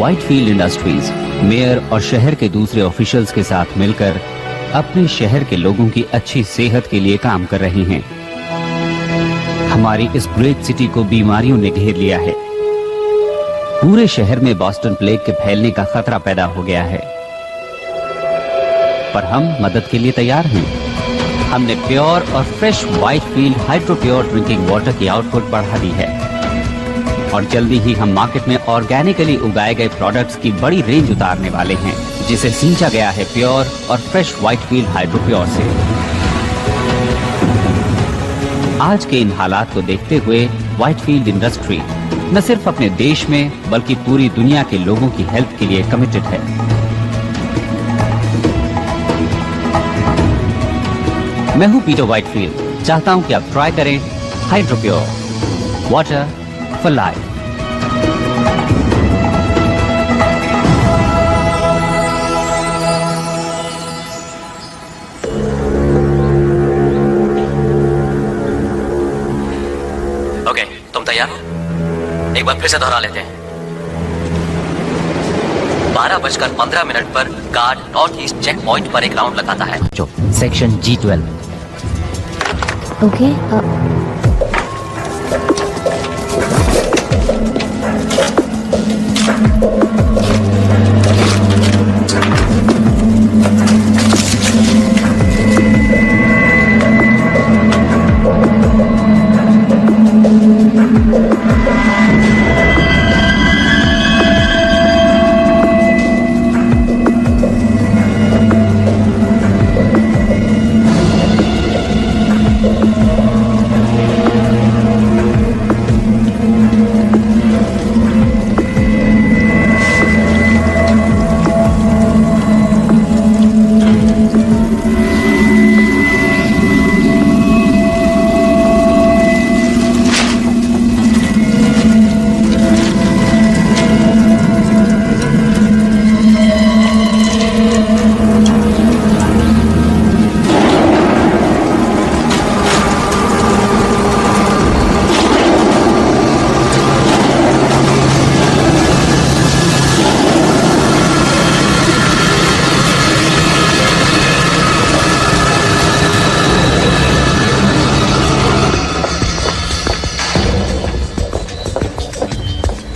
Whitefield industries mayor और शहर के दूसरे ऑफिशियल्स के साथ मिलकर अपने शहर के लोगों की अच्छी सेहत के लिए काम कर रहे हैं। हमारी इस ग्रेट सिटी को बीमारियों ने घेर लिया है। पूरे शहर में बॉस्टन प्लेग के फैलने का खतरा पैदा हो गया है, पर हम मदद के लिए तैयार हैं। हमने प्योर और fresh Whitefield hydro pure drinking water की आउटपुट बढ़ा दी है और जल्दी ही हम मार्केट में ऑर्गेनिकली उगाए गए प्रोडक्ट्स की बड़ी रेंज उतारने वाले हैं, जिसे सींचा गया है प्योर और फ्रेश व्हाइटफील्ड हाइड्रो प्योर से। आज के इन हालात को देखते हुए व्हाइटफील्ड इंडस्ट्री न सिर्फ अपने देश में बल्कि पूरी दुनिया के लोगों की हेल्थ के लिए कमिटेड है। मैं हूं पीटर व्हाइटफील्ड। चाहता हूं कि आप ट्राई करें hydro pure water for life. Okay, तुम तैयार हो? एक बार फिर से दोहरा लेते हैं। 12:15 पर guard north east checkpoint पर एक राउंड लगाता है। जो section G12। Okay,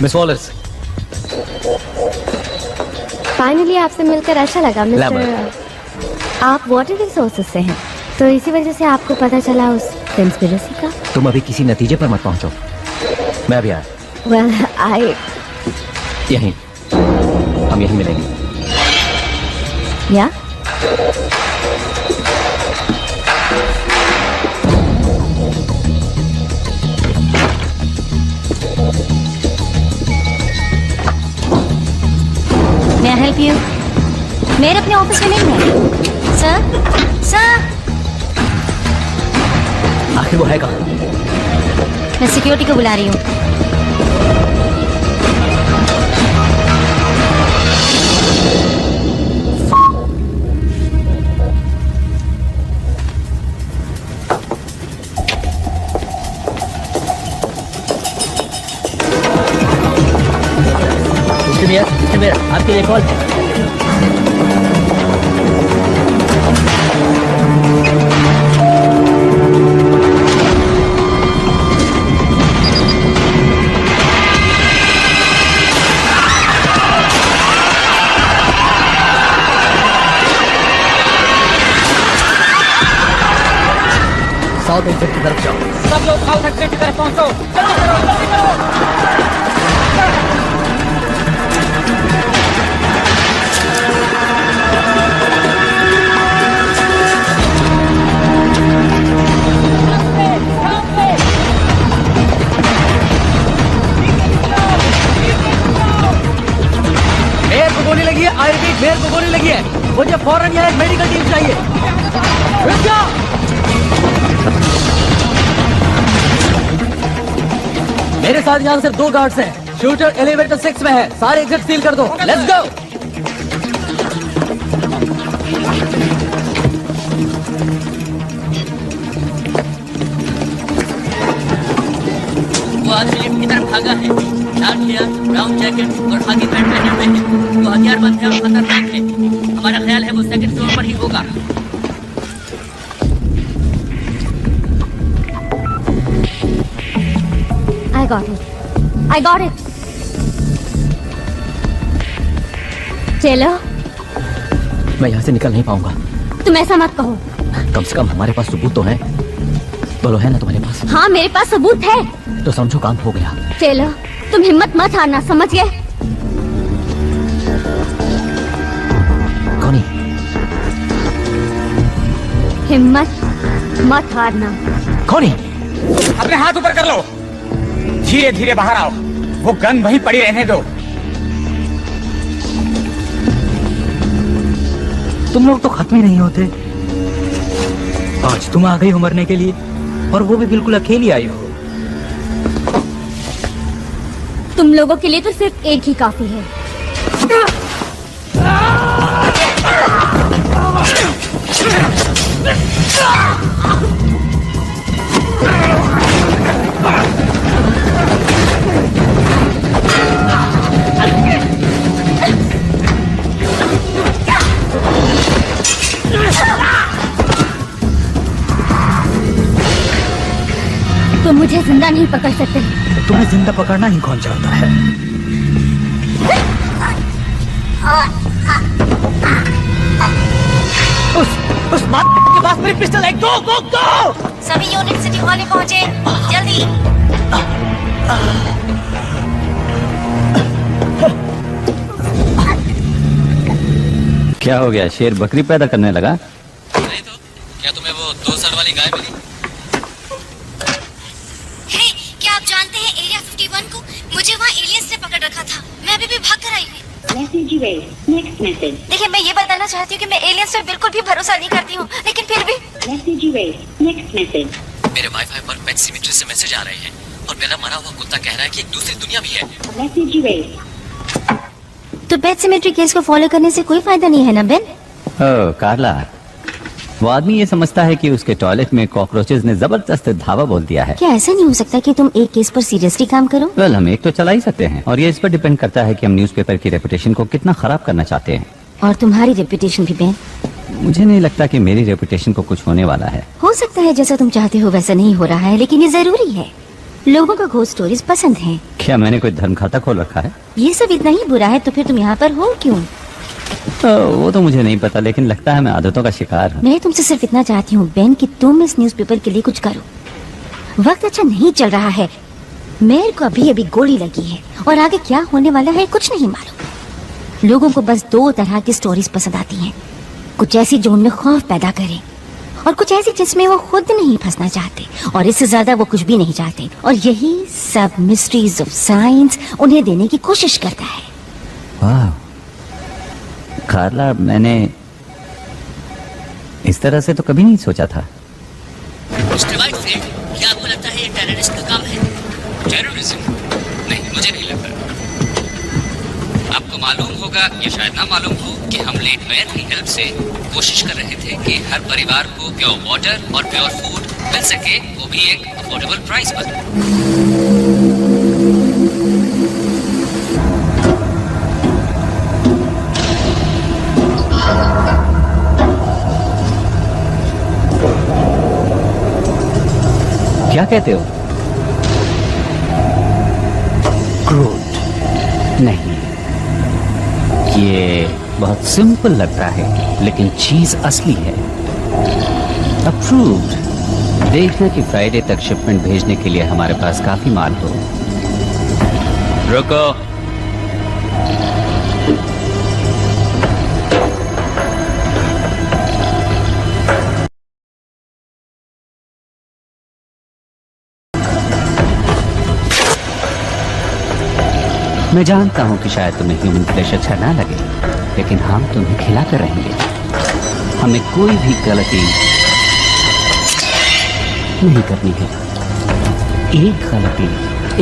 miss Wallers, finally आपसे मिलकर अच्छा लगा मिस्टर। आप वाटर रिसोर्सेज से हैं, तो इसी वजह से आपको पता चला उस कंस्पिरेसी का। तुम अभी किसी नतीजे पर मत पहुंचो, मैं अभी आया। वेल आई यहीं, हम यहीं मिलेंगे। या May I help you? मेरे अपने ऑफिस में नहीं है। सर, आखिर वो है कहाँ? मैं सिक्योरिटी को बुला रही हूँ। मेरा आपके लिए कॉल है। साउथ एक्सिट की तरफ जाओ। सब लोग साउथ एक्सिट की तरफ पहुंचो। चलो जल्दी करो। मेयर को गोली लगी है, मुझे फौरन यहाँ एक मेडिकल टीम चाहिए। रुक जाओ। मेरे साथ यहाँ सिर्फ 2 गार्ड्स हैं। शूटर एलिवेटर 6 में है। सारे एग्जिट सील कर दो। Let's go. आदमी लिफ्ट की तरफ भागा है। लाल हेयर, ब्राउन जैकेट और खाकी पैंट पहने हुए है। वो हथियारबंद है और खतरनाक है। हमारा ख्याल है वो सेकंड फ्लोर पर ही होगा। I got it. I got it. चलो। मैं यहाँ से निकल नहीं पाऊंगा। तुम ऐसा मत कहो। कम से कम हमारे पास सबूत तो है। बोलो, है ना तुम्हारे पास? हाँ, मेरे पास सबूत है। तो समझो काम हो गया। चलो, तुम हिम्मत मत हारना, समझ गए? कौन? हिम्मत मत हारना। कौन? अपने हाथ ऊपर कर लो। धीरे धीरे बाहर आओ। वो गन वहीं पड़ी रहने दो। तुम लोग तो खत्म ही नहीं होते। आज तुम आ गई हो मरने के लिए, और वो भी बिल्कुल अकेली आई हो। तुम लोगों के लिए तो सिर्फ एक ही काफी है। तुम मुझे जिंदा नहीं पकड़ सकते। तुम्हें जिंदा पकड़ना ही कौन चाहता है? उस माँ के पास मेरी पिस्टल है। गो गो गो। सभी यूनिट सिटी हॉल में पहुंचे, जल्दी। क्या हो गया? शेर बकरी पैदा करने लगा? नहीं तो क्या तुम्हें वो 2 सर वाली गाय मिली? हे, क्या आप जानते हैं एरिया 51 को? मुझे वहाँ एलियंस ने पकड़ रखा था। मैं अभी भी भाग कर आई हूँ। देखिए, मैं ये बताना चाहती हूँ कि मैं एलियंस पे बिल्कुल भी भरोसा नहीं करती हूँ, लेकिन फिर भी मेरे वाईफाई पर पेट सिमेट्री से मैसेज आ रहे हैं और मेरा मरा हुआ कुत्ता कह रहा है कि एक दूसरी दुनिया भी है। तो पेट सिमेट्री केस को फॉलो करने से कोई फायदा नहीं है ना बेन? ओह कार्ला, वो आदमी ये समझता है कि उसके टॉयलेट में कॉकरोचेस ने जबरदस्त धावा बोल दिया है। क्या ऐसा नहीं हो सकता कि तुम एक केस पर सीरियसली काम करो? वेल, हम एक तो चला ही सकते हैं, और ये इस पर डिपेंड करता है कि हम न्यूज़पेपर की रेपुटेशन को कितना खराब करना चाहते हैं। और तुम्हारी रेपुटेशन भी बेन? मुझे नहीं लगता कि मेरी रेपुटेशन को कुछ होने वाला है। हो सकता है जैसा तुम चाहते हो वैसा नहीं हो रहा है, लेकिन ये जरूरी है। लोगों को घोस्ट स्टोरीज पसंद हैं। क्या मैंने कोई धर्म खाता खोल रखा है? ये सब इतना ही बुरा है तो फिर तुम यहाँ पर हो क्यों? वो तो मुझे नहीं पता, लेकिन लगता है मैं आदतों का शिकार हूँ। मैं तुमसे सिर्फ इतना चाहती हूँ बेन कि तुम इस न्यूज़पेपर के लिए कुछ करो। वक्त अच्छा नहीं चल रहा है। मेयर को अभी अभी गोली लगी है और आगे क्या होने वाला है कुछ नहीं मालूम। लोगों को बस 2 तरह की स्टोरीज पसंद आती हैं। कुछ ऐसी जो उनमें खौफ पैदा करे, और कुछ ऐसी जिसमें वो खुद नहीं फंसना चाहते, और इससे ज्यादा वो कुछ भी नहीं चाहते। और यही सब मिस्ट्रीज ऑफ साइंस उन्हें देने की कोशिश करता है। वाह कार्ला, मैंने इस तरह से तो कभी नहीं सोचा था। मिस्टर वाइटफील्ड, क्या आपको लगता है ये टेररिस्ट का काम है? टेररिज्म? नहीं, मुझे नहीं लगता। आपको मालूम होगा या शायद ना मालूम हो कि हम लेट मेयर की हेल्प से कोशिश कर रहे थे कि हर परिवार को प्योर वाटर और प्योर फूड मिल सके, वो भी एक अफोर्डेबल प्राइस पर। क्या कहते हो? क्रूड? नहीं, ये बहुत सिंपल लगता है, लेकिन चीज असली है। अप्रूव्ड। देखना कि फ्राइडे तक शिपमेंट भेजने के लिए हमारे पास काफी माल हो। रुको। मैं जानता हूं कि शायद तुम्हें ह्यूमन फ्लेश अच्छा ना लगे, लेकिन हम तुम्हें खिला कर रहेंगे। हमें कोई भी गलती नहीं करनी है। एक गलती,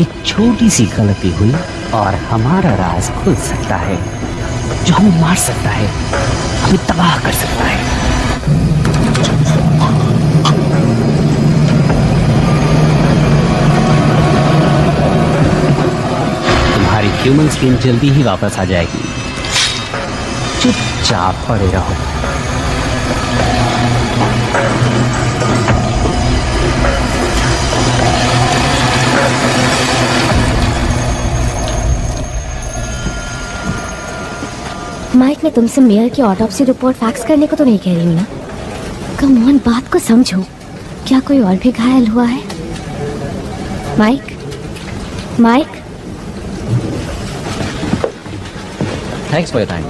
एक छोटी सी गलती हुई और हमारा राज खुल सकता है, जो हमें मार सकता है, हमें तबाह कर सकता है। ह्यूमन स्किन जल्दी ही वापस आ जाएगी। चुपचाप पड़े रहो। माइक, मैं तुमसे मेयर की ऑटोप्सी रिपोर्ट फैक्स करने को तो नहीं कह रही हूँ ना। कम ऑन, बात को समझो। क्या कोई और भी घायल हुआ है? Mike, Mike. Thanks for your time.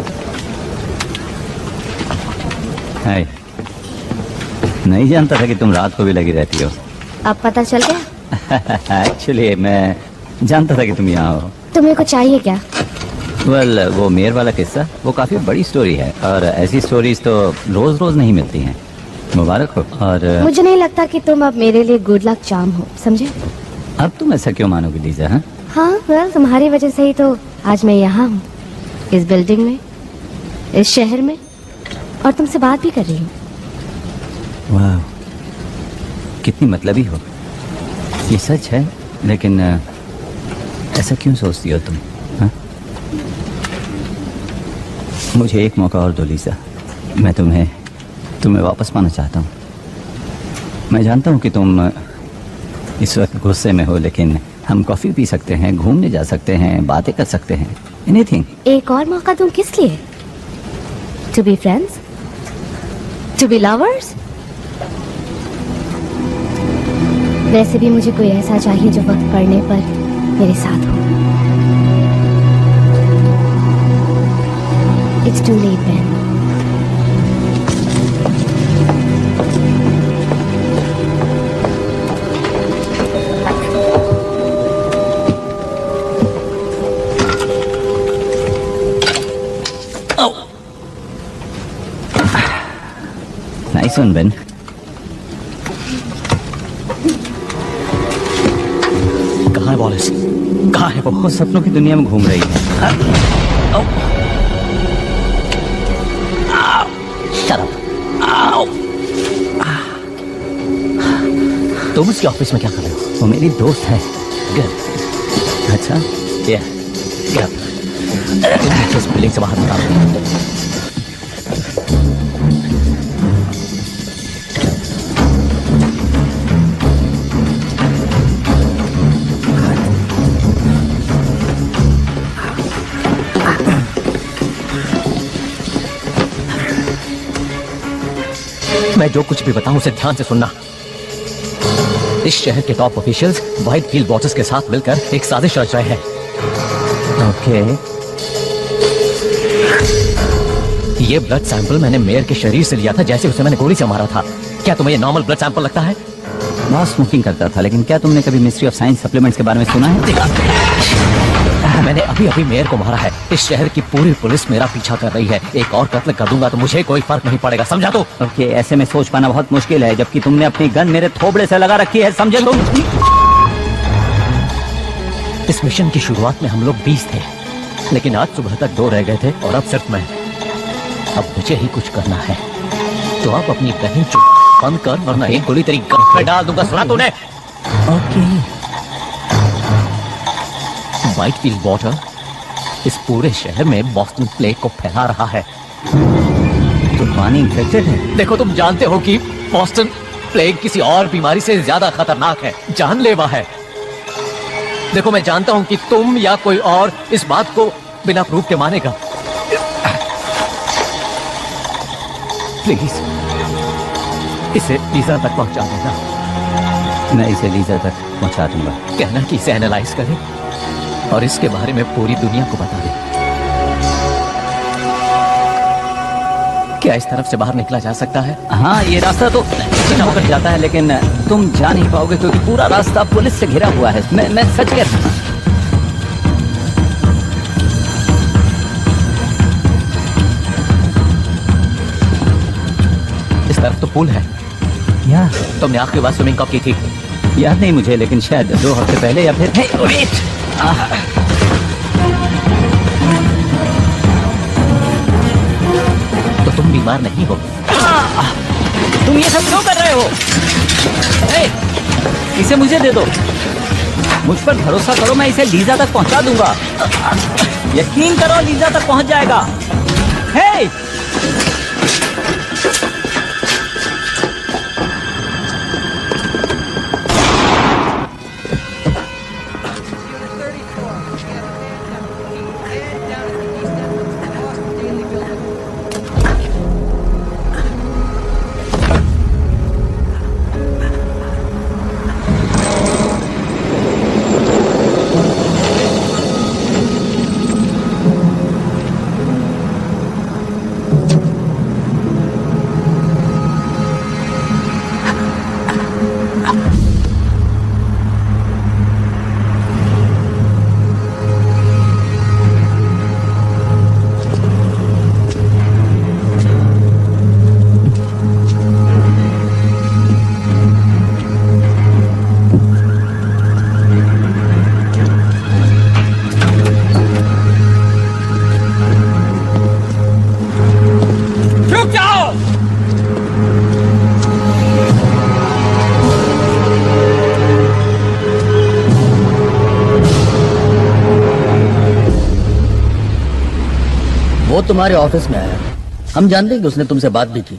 Hi. नहीं जानता था कि तुम रात को भी लगी रहती हो। अब पता चल गया? एक्चुअली मैं जानता था कि तुम यहाँ हो। तुम्हें कुछ चाहिए क्या? वेल, वो मेयर वाला किस्सा वो काफी बड़ी स्टोरी है और ऐसी स्टोरीज तो रोज रोज नहीं मिलती हैं। मुबारक हो। और मुझे नहीं लगता कि तुम अब मेरे लिए गुड लक चार्म हो, समझे? अब तुम ऐसा क्यों मानोगे लीजा? हाँ, हाँ, वेल, तुम्हारी वजह से ही तो आज मैं यहाँ हूँ, इस बिल्डिंग में, इस शहर में, और तुमसे बात भी कर रही हूँ। वाह, कितनी मतलबी हो। ये सच है, लेकिन ऐसा क्यों सोचती हो तुम? हाँ? मुझे एक मौका और दो लीजा। मैं तुम्हें वापस पाना चाहता हूँ। मैं जानता हूँ कि तुम इस वक्त गुस्से में हो, लेकिन हम कॉफी पी सकते हैं, घूमने जा सकते हैं, बातें कर सकते हैं, एनीथिंग। एक और मौका दूं किस लिए? To be friends, to be lovers. वैसे भी मुझे कोई ऐसा चाहिए जो वक्त पड़ने पर मेरे साथ हो। It's too late man. Nice one Ben. कहाँ है वॉलिस? कहाँ है वो सपनों की दुनिया में घूम रही है। तुम उसके ऑफिस में क्या कर रहे हो? वो मेरी दोस्त है। अच्छा, इस बिल्डिंग से बाहर निकालो। मैं जो कुछ भी बताऊं उसे ध्यान से सुनना। इस शहर के टॉप ऑफिशियल्स व्हाइटफील्ड वॉचर्स के साथ मिलकर एक साजिश रच रहे हैं। ओके। ये ब्लड सैंपल मैंने मेयर के शरीर से लिया था जैसे उसे मैंने गोली से मारा था। क्या तुम्हें ये नॉर्मल ब्लड सैंपल लगता है? बहुत स्मोकिंग करता था, लेकिन क्या तुमने कभी मिस्ट्री ऑफ साइंस सप्लीमेंट्स के बारे में सुना है? मैंने अभी अभी मेयर को मारा है। इस शहर की पूरी पुलिस मेरा पीछा कर रही है। एक और कत्ल कर दूंगा तो मुझे कोई फर्क नहीं पड़ेगा, समझा? तो ओके, ऐसे में सोच पाना बहुत मुश्किल है, जबकि तुमने अपनी गन मेरे थोबड़े से लगा रखी है, समझे तुम? इस मिशन की शुरुआत में हम लोग 20 थे, लेकिन आज सुबह तक 2 रह गए थे और अब सिर्फ मैं। अब मुझे ही कुछ करना है, तो आप अपनी बहन चुप बंद कर वरना एक गोली तेरी गन में डाल दूंगा, सुना तूने? ओके। व्हाइटफील्ड वॉटर इस पूरे शहर में बॉस्टन प्लेग को फैला रहा है। तो पानी इन्फेक्टेड है? देखो, तुम जानते हो कि बॉस्टन प्लेग किसी और बीमारी से ज्यादा खतरनाक है, जानलेवा है। देखो, मैं जानता हूं कि तुम या कोई और इस बात को बिना प्रूफ के मानेगा। प्लीज इसे लीजा तक पहुंचा देना। मैं इसे लीजा तक पहुंचा दूंगा। कहना कि इसे एनालाइज करें और इसके बारे में पूरी दुनिया को बता दें। क्या इस तरफ से बाहर निकला जा सकता है? हाँ, ये रास्ता तो होकर जाता है, लेकिन तुम जा नहीं पाओगे क्योंकि पूरा रास्ता पुलिस से घिरा हुआ है। मैं सच कह रहा हूँ। इस तरफ तो पुल है। या तुमने आखिरी बार स्विमिंग कब की थी? याद नहीं मुझे, लेकिन शायद 2 हफ्ते पहले या फिर। तो तुम बीमार नहीं हो? तुम ये सब क्यों कर रहे हो? इसे मुझे दे दो। मुझ पर भरोसा करो, मैं इसे लीजा तक पहुंचा दूंगा। यकीन करो, लीजा तक पहुंच जाएगा। हे! वो तुम्हारे ऑफिस में आया, हम जानते हैं कि उसने तुमसे बात भी की,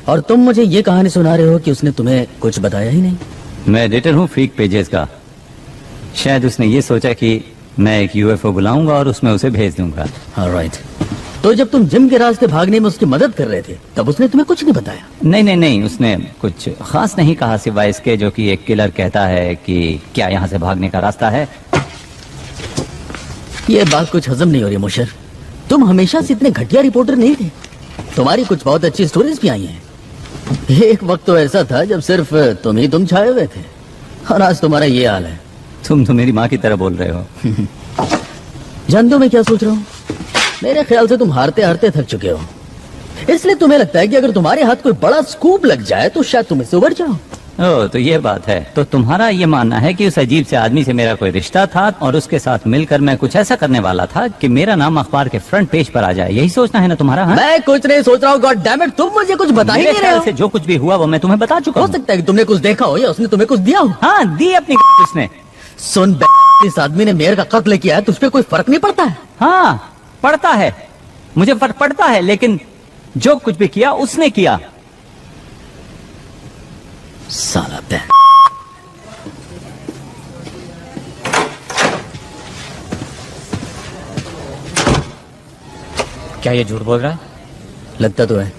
और तुम मुझे ये कहानी सुना रहे हो कि उसने तुम्हें कुछ बताया ही नहीं। मैं एडिटर हूँ फ्रीक पेजेस का। शायद उसने ये सोचा कि मैं एक यूएफओ बुलाऊंगा और उसमें उसे भेज दूंगा। ऑलराइट। तो जब तुम जिम के रास्ते भागने में उसकी मदद कर रहे थे, तब उसने तुम्हें कुछ नहीं बताया? नहीं, उसने कुछ खास नहीं कहा सिवाय इसके जो कि एक किलर कहता है कि क्या यहाँ से भागने का रास्ता है। ये बात कुछ हजम नहीं हो रही मुशर। तुम हमेशा से इतने घटिया रिपोर्टर नहीं थे। तुम्हारी कुछ बहुत अच्छी स्टोरीज भी आई हैं। एक वक्त तो ऐसा था जब सिर्फ तुम छाए हुए थे, और आज तुम्हारा ये हाल है। तुम तो मेरी माँ की तरह बोल रहे हो। जान दो मैं क्या सोच रहा हूँ? मेरे ख्याल से तुम हारते हारते थक चुके हो, इसलिए तुम्हें लगता है कि अगर तुम्हारे हाथ कोई बड़ा स्कूप लग जाए तो शायद तुम इससे उबर जाओ। ओह, तो ये बात है। तो तुम्हारा ये मानना है कि उस अजीब से आदमी से मेरा कोई रिश्ता था और उसके साथ मिलकर मैं कुछ ऐसा करने वाला था कि मेरा नाम अखबार के फ्रंट पेज पर आ जाए। यही सोचना है ना तुम्हारा? हाँ? मैं कुछ नहीं सोच रहा हूँ। गॉड डैम इट, तुम मुझे कुछ बता ही नहीं रहे हो। से जो कुछ भी हुआ वो मैं तुम्हें बता चुका हूँ। हो सकता है कि तुमने कुछ देखा हो या उसने तुम्हें कुछ दिया हो। हाँ, दी अपनी उसने। सुन, इस आदमी ने मेयर का कत्ल किया है, तुझ पे कोई फर्क नहीं पड़ता है? हाँ, पड़ता है, मुझे फर्क पड़ता है, लेकिन जो कुछ भी किया उसने किया। साला बैन। क्या ये झूठ बोल रहा है? लगता तो है।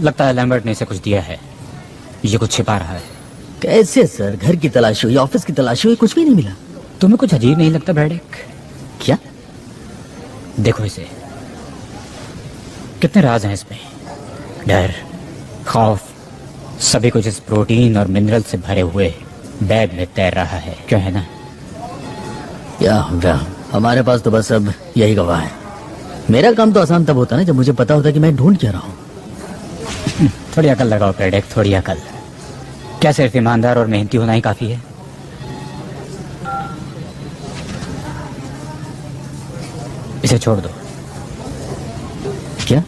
लगता है लैम्बर्ट ने इसे कुछ दिया है, ये कुछ छिपा रहा है। कैसे सर? घर की तलाशी हुई, ऑफिस की तलाशी हुई, कुछ भी नहीं मिला। तुम्हें कुछ अजीब नहीं लगता ब्रैडिक? क्या? देखो इसे, कितने राज हैं इसमें। डर, खौफ, सभी कुछ इस प्रोटीन और मिनरल से भरे हुए बैग में तैर रहा है। क्यों है ना? या हमारे पास तो बस अब यही गवाह है। मेरा काम तो आसान तब होता ना जब मुझे पता होता कि मैं ढूंढ क्या रहा हूँ। थोड़ी अकल लगाओ ब्रैडिक, थोड़ी अकल। क्या सिर्फ ईमानदार और मेहनती होना ही काफी है? इसे छोड़ दो। क्या?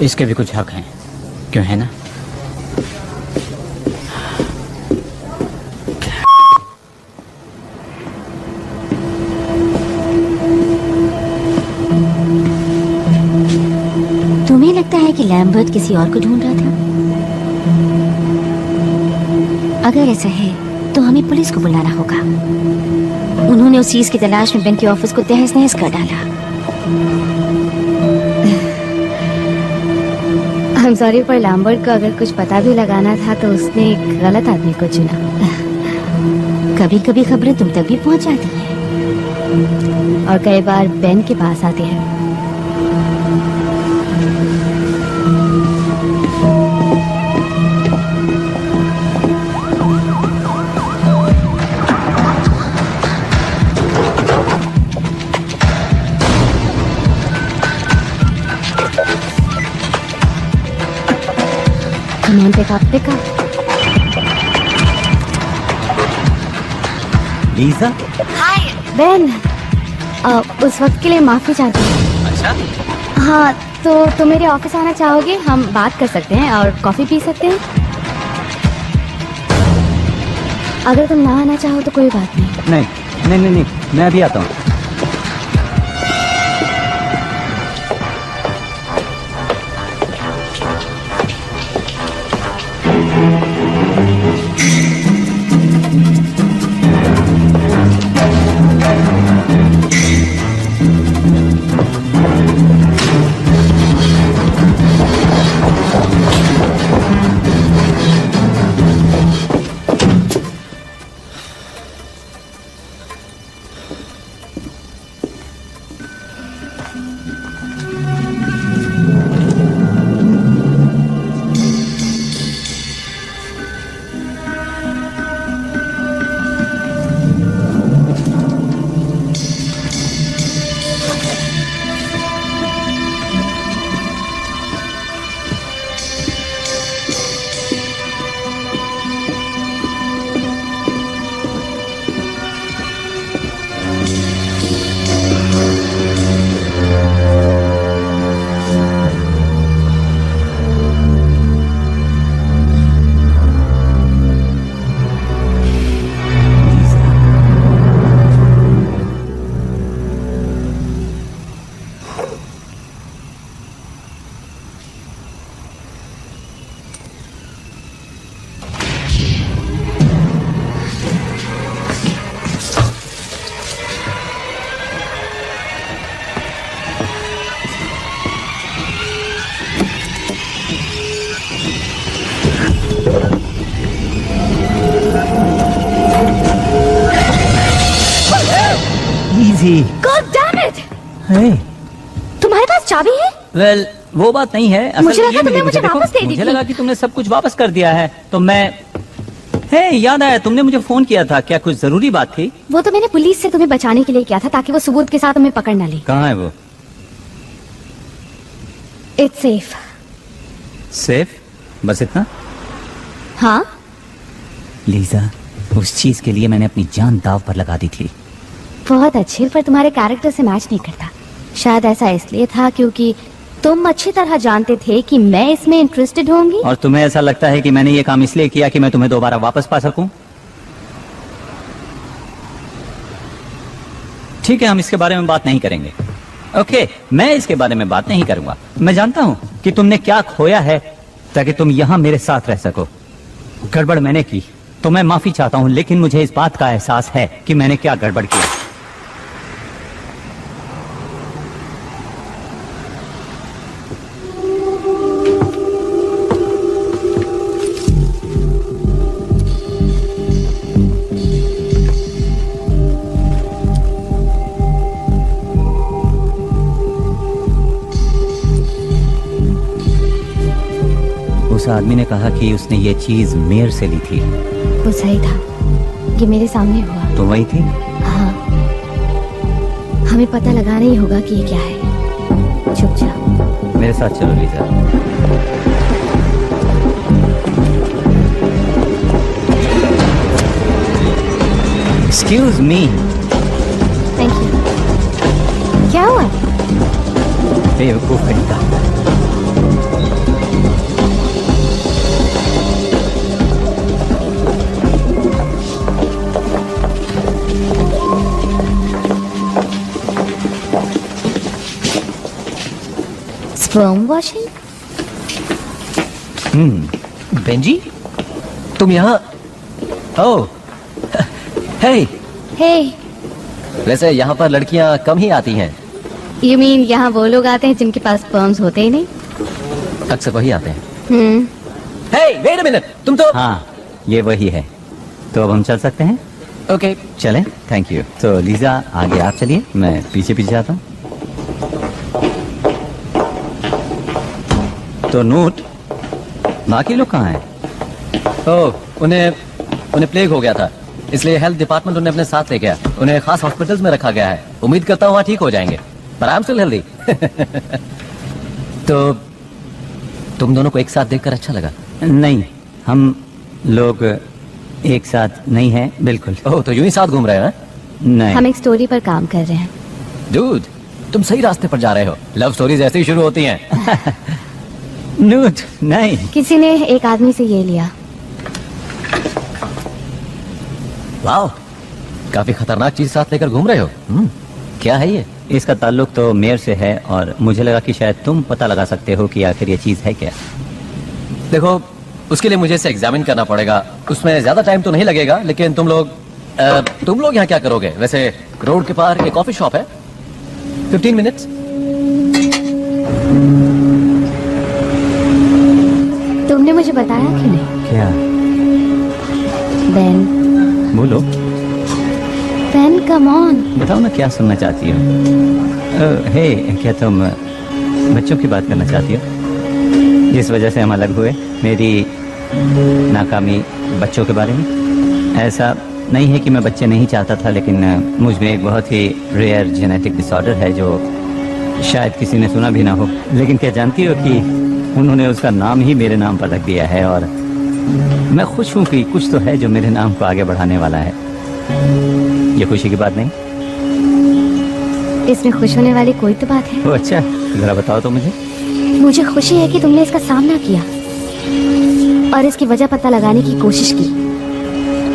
इसके भी कुछ हक हैं, क्यों है ना? तुम्हें लगता है कि लैम्बर्ट किसी और को ढूंढ रहा था? अगर ऐसा है तो हमें पुलिस को बुलाना होगा। उन्होंने उस चीज की तलाश में बेन के ऑफिस को तहस नहस कर डाला। I'm sorry, पर लैम्बर्ट को अगर कुछ पता भी लगाना था तो उसने एक गलत आदमी को चुना। कभी कभी खबरें तुम तक भी पहुंच जाती हैं, और कई बार बेन के पास आती है। Come on, pick up. Lisa? Hi Ben, उस वक्त के लिए माफी चाहती हूँ। अच्छा। हाँ, तो तुम मेरे ऑफिस आना चाहोगे? हम बात कर सकते हैं और कॉफी पी सकते हैं। अगर तुम ना आना चाहो तो कोई बात नहीं। नहीं नहीं नहीं नहीं, मैं अभी आता हूँ। God damn it! Hey. तुम्हारे पास चाबी है? वेल वो बात नहीं है। असल मुझे ये लगा तुमने मिली मुझे देखो, वापस दे दी मुझे थी। लगा कि तुमने सब कुछ वापस कर दिया है तो मैं याद आया तुमने मुझे फोन किया था, क्या कुछ जरूरी बात थी? वो तो मैंने पुलिस से तुम्हें बचाने के लिए किया था ताकि वो सबूत के साथ तुम्हें पकड़ न ले। कहाँ है वो? It's safe. सेफ? बस इतना? हाँ? लीजा, उस चीज के लिए मैंने अपनी जान दाव पर लगा दी थी। बहुत अच्छे, पर तुम्हारे कैरेक्टर से मैच नहीं करता। शायद ऐसा इसलिए था क्योंकि तुम अच्छी तरह जानते थे कि मैं इसमें इंटरेस्टेड होंगी। और तुम्हें ऐसा लगता है कि मैंने ये काम इसलिए किया कि मैं तुम्हें दोबारा वापस पा सकूं? ठीक है, हम इसके बारे में बात नहीं करेंगे। ओके, मैं इसके बारे में बात नहीं करूंगा। मैं जानता हूं कि तुमने क्या खोया है ताकि तुम यहां मेरे साथ रह सको। गड़बड़ मैंने की तो मैं माफी चाहता हूं, लेकिन मुझे इस बात का एहसास है कि मैंने क्या गड़बड़ किया। उस आदमी ने कहा कि उसने ये चीज मेयर से ली थी। वो सही था, ये मेरे सामने हुआ। तो वही थी? हाँ, हमें पता लगाना ही होगा कि ये क्या है। चुपचाप मेरे साथ चलो Lisa. Excuse me. Thank you. क्या हुआ? बेवकूफ घंटा। Sperm washing? बेंजी, तुम यहाँ? ओह, हे। हे, वैसे यहाँ पर लड़कियाँ कम ही आती हैं। यू मीन यहाँ वो लोग आते हैं जिनके पास स्पर्म्स होते ही नहीं? अक्सर वही आते हैं। हे, वेट अ मिनट, तुम तो। हाँ, ये वही है। तो अब हम चल सकते हैं? ओके, चलें? Thank you. तो लीजा आगे आप चलिए, मैं पीछे पीछे आता हूँ। तो नोट, बाकी लोग कहाँ हैं? ओह, उन्हें प्लेग हो गया था, इसलिए हेल्थ डिपार्टमेंट उन्हें अपने साथ ले गया। उन्हें खास हॉस्पिटल्स में रखा गया है। उम्मीद करता हूँ वहाँ ठीक हो जाएंगे। पर आई एम स्टिल हेल्दी। तो तुम दोनों को एक साथ देखकर अच्छा लगा? नहीं, हम लोग एक साथ नहीं हैं, बिल्कुल। ओह, तो यूं ही साथ घूम रहे हैं? नहीं। हम एक स्टोरी पर काम कर रहे हैं। डूड, तुम सही रास्ते पर जा रहे हो। लव स्टोरीज ऐसे ही शुरू होती हैं। नूट, नहीं। किसी ने एक आदमी से ये लिया। वाह, काफी खतरनाक चीज साथ लेकर घूम रहे हो। क्या है ये? इसका ताल्लुक तो मेयर से है और मुझे लगा कि शायद तुम पता लगा सकते हो कि आखिर ये चीज है क्या। देखो, उसके लिए मुझे इसे एग्जामिन करना पड़ेगा। उसमें ज्यादा टाइम तो नहीं लगेगा, लेकिन तुम लोग यहाँ क्या करोगे? वैसे रोड के पार एक कॉफी शॉप है, 15 मिनट्स। तुमने मुझे बताया कि नहीं? क्या? बेन, बोलो। Ben come on. बताओ ना, क्या सुनना चाहती हो? हे, क्या तुम बच्चों की बात करना चाहती हो जिस वजह से हम अलग हुए? मेरी नाकामी बच्चों के बारे में? ऐसा नहीं है कि मैं बच्चे नहीं चाहता था, लेकिन मुझ में एक बहुत ही रेयर जेनेटिक डिसऑर्डर है जो शायद किसी ने सुना भी ना हो। लेकिन क्या जानती हो कि उन्होंने उसका नाम ही मेरे नाम पर रख दिया है और मैं खुश हूँ कि कुछ तो है जो मेरे नाम को आगे बढ़ाने वाला है। ये खुशी की बात नहीं? इसमें खुश होने वाली कोई तो बात है। ओ अच्छा, जरा बताओ तो मुझे। मुझे खुशी है कि तुमने इसका सामना किया और इसकी वजह पता लगाने की कोशिश की।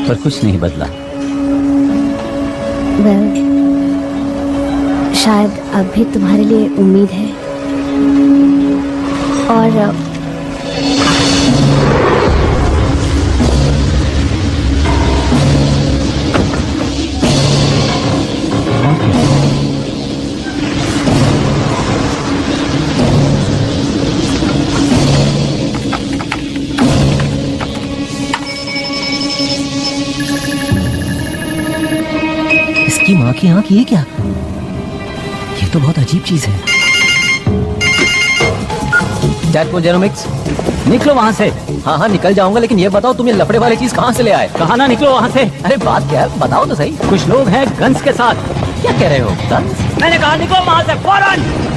पर कुछ नहीं बदला। वेल, शायद अब भी तुम्हारे लिए उम्मीद है। और इसकी माँ की आंख, ये क्या? ये तो बहुत अजीब चीज है। डैडपोल जेनोमिक्स, निकलो वहाँ से। हाँ हाँ निकल जाऊंगा, लेकिन ये बताओ तुम ये लफड़े वाली चीज कहाँ से ले आए? कहा ना निकलो वहाँ से। अरे बात क्या है, बताओ तो सही। कुछ लोग हैं गन्स के साथ। क्या कह रहे हो? गन्स? मैंने कहा निकलो वहाँ से फौरन।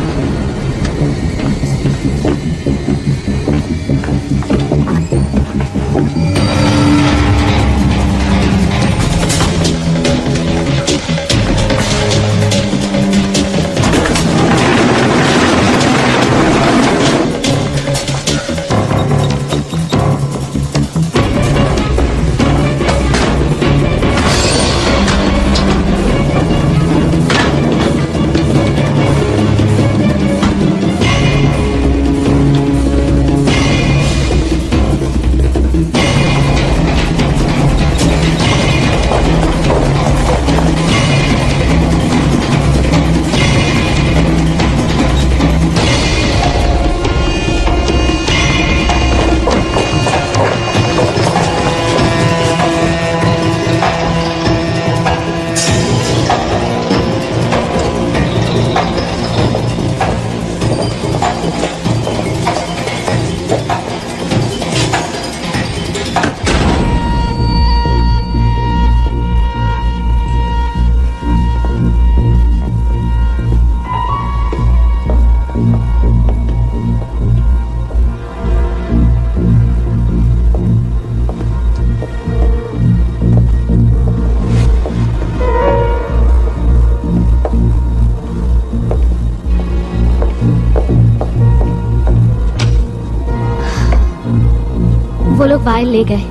वो लोग वायल ले गए।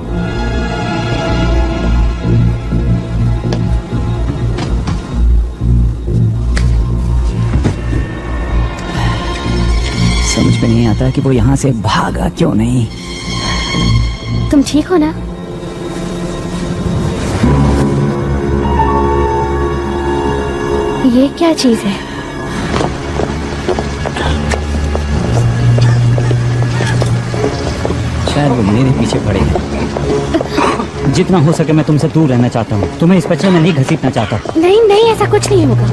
समझ में नहीं आता कि वो यहाँ से भागा क्यों नहीं। तुम ठीक हो ना? ये क्या चीज है? शायद वो मेरे पीछे पड़े हैं। जितना हो सके मैं तुमसे दूर रहना चाहता हूँ। तुम्हें इस कचरे में नहीं घसीटना चाहता। नहीं नहीं, ऐसा कुछ नहीं होगा।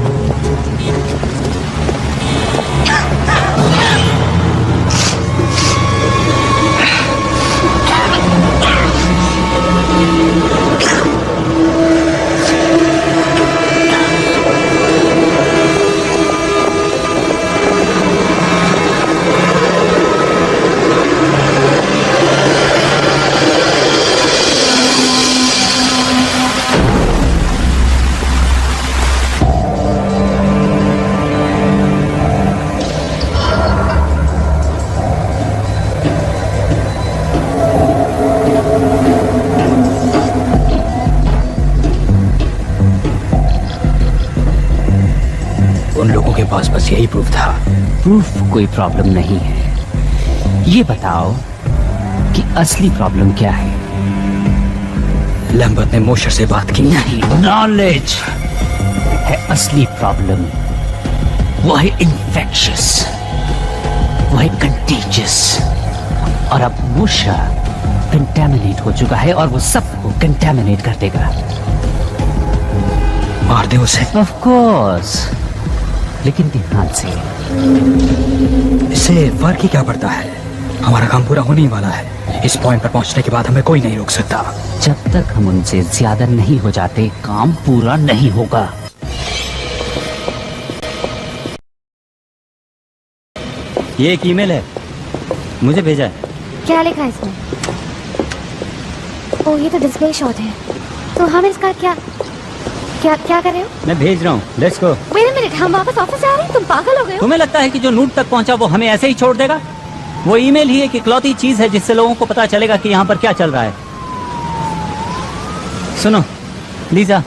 उन लोगों के पास बस यही प्रूफ था। प्रूफ कोई प्रॉब्लम नहीं है। ये बताओ कि असली प्रॉब्लम क्या है? लैम्बर्ट ने मोशर से बात की। नहीं, नॉलेज है असली प्रॉब्लम। वो है इन्फेक्शियस, वो है कंटेजियस। और अब मोशा कंटेमिनेट हो चुका है और वो सबको कंटेमिनेट कर देगा। मार दे उसे। ऑफ कोर्स, लेकिन ध्यान से। इससे फर्क ही क्या पड़ता है? हमारा काम पूरा होने ही वाला है। इस पॉइंट पर पहुंचने के बाद हमें कोई नहीं रोक सकता। जब तक हम उनसे ज्यादा नहीं हो जाते, काम पूरा नहीं होगा। ये एक ईमेल है, मुझे भेजा है। क्या लिखा है इसमें? ओ, ये तो डिस्प्ले शॉट है। तो हम इसका क्या क्या क्या कर रहे हो? मैं भेज रहा हूँ, let's go. Wait a minute, हम वापस ऑफिस जा रहे हैं? तुम पागल हो गए हो? तुम्हें लगता है कि जो नूट तक पहुंचा वो हमें ऐसे ही छोड़ देगा? वो ईमेल ही एक इकलौती चीज है जिससे लोगों को पता चलेगा कि यहाँ पर क्या चल रहा है। सुनो लीजा,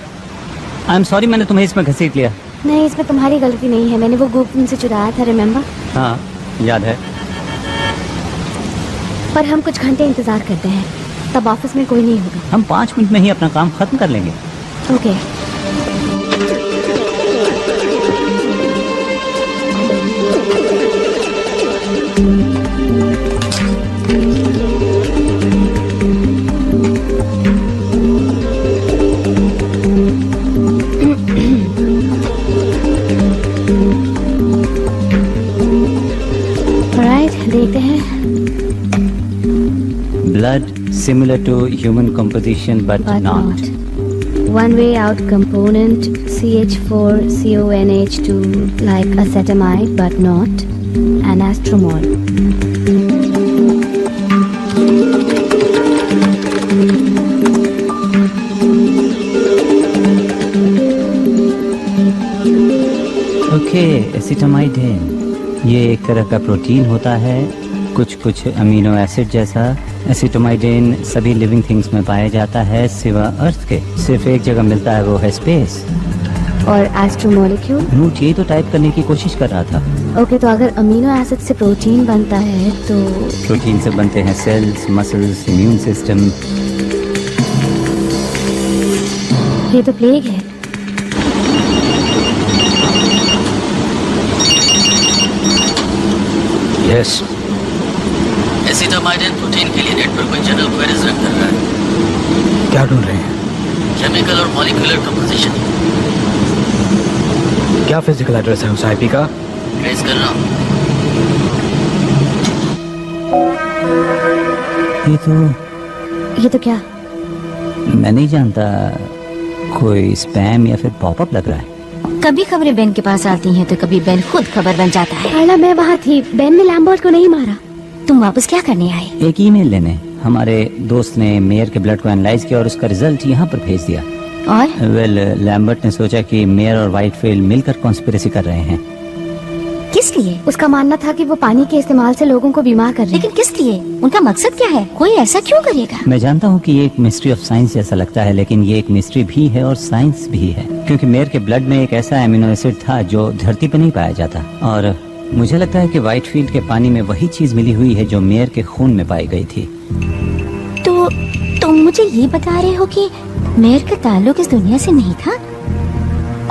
आई एम सॉरी मैंने तुम्हें इसमें घसीट लिया। नहीं, इसमें तुम्हारी गलती नहीं है। मैंने वो गुप्त तुमसे चुराया था, रिमेम्बर? हाँ याद है। पर हम कुछ घंटे इंतजार करते हैं, तब ऑफिस में कोई नहीं होगा। हम 5 मिनट में ही अपना काम खत्म कर लेंगे। ओके। देखते हैं। Blood similar to human composition but not. One way out component CH4CONH2 like acetamide but not anastromol. Okay, acetamidine ये एक तरह का प्रोटीन होता है, कुछ अमीनो एसिड जैसा। एसिटामाइडिन सभी लिविंग थिंग्स में पाया जाता है सिवा अर्थ के। सिर्फ एक जगह मिलता है, वो है स्पेस। और एस्ट्रोमोलिक्यूल? नूट यही तो टाइप करने की कोशिश कर रहा था। ओके, तो अगर अमीनो एसिड से प्रोटीन बनता है तो प्रोटीन से बनते हैं सेल्स, मसल्स, इम्यून सिस्टम। ये तो प्लेग है। यस। एसिटामाइडिन प्रोटीन के लिए नेट पर कोई जनरल क्वेरीज रन कर रहा है। क्या ढूंढ रहे हैं? केमिकल और मॉलिक्यूलर कंपोजिशन। क्या फिजिकल एड्रेस है उस आईपी का? ट्रेस कर रहा हूँ। ये तो क्या? मैं नहीं जानता, कोई स्पैम या फिर पॉपअप लग रहा है। कभी खबरें बेन के पास आती हैं तो कभी बेन खुद खबर बन जाता है। कार्ला, मैं वहाँ थी। बेन ने लैम्बर्ट को नहीं मारा। तुम वापस क्या करने आए? एक ईमेल लेने। हमारे दोस्त ने मेयर के ब्लड को एनालाइज किया और उसका रिजल्ट यहाँ पर भेज दिया। और लैम्बर्ट ने सोचा कि मेयर और व्हाइटफील्ड मिलकर कॉन्स्पिरेसी कर रहे हैं। किस लिए? उसका मानना था कि वो पानी के इस्तेमाल से लोगों को बीमार कर रहे हैं। लेकिन किस लिए? उनका मकसद क्या है? कोई ऐसा क्यों करेगा? मैं जानता हूँ कि ये एक मिस्ट्री ऑफ साइंस जैसा लगता है, लेकिन ये एक मिस्ट्री भी है और साइंस भी है। क्योंकि मेयर के ब्लड में एक ऐसा एमिनो एसिड था जो धरती पर नहीं पाया जाता, और मुझे लगता है कि व्हाइटफील्ड के पानी में वही चीज मिली हुई है जो मेयर के खून में पाई गई थी। तो तुम मुझे ये बता रहे हो कि मेयर का ताल्लुक इस दुनिया से नहीं था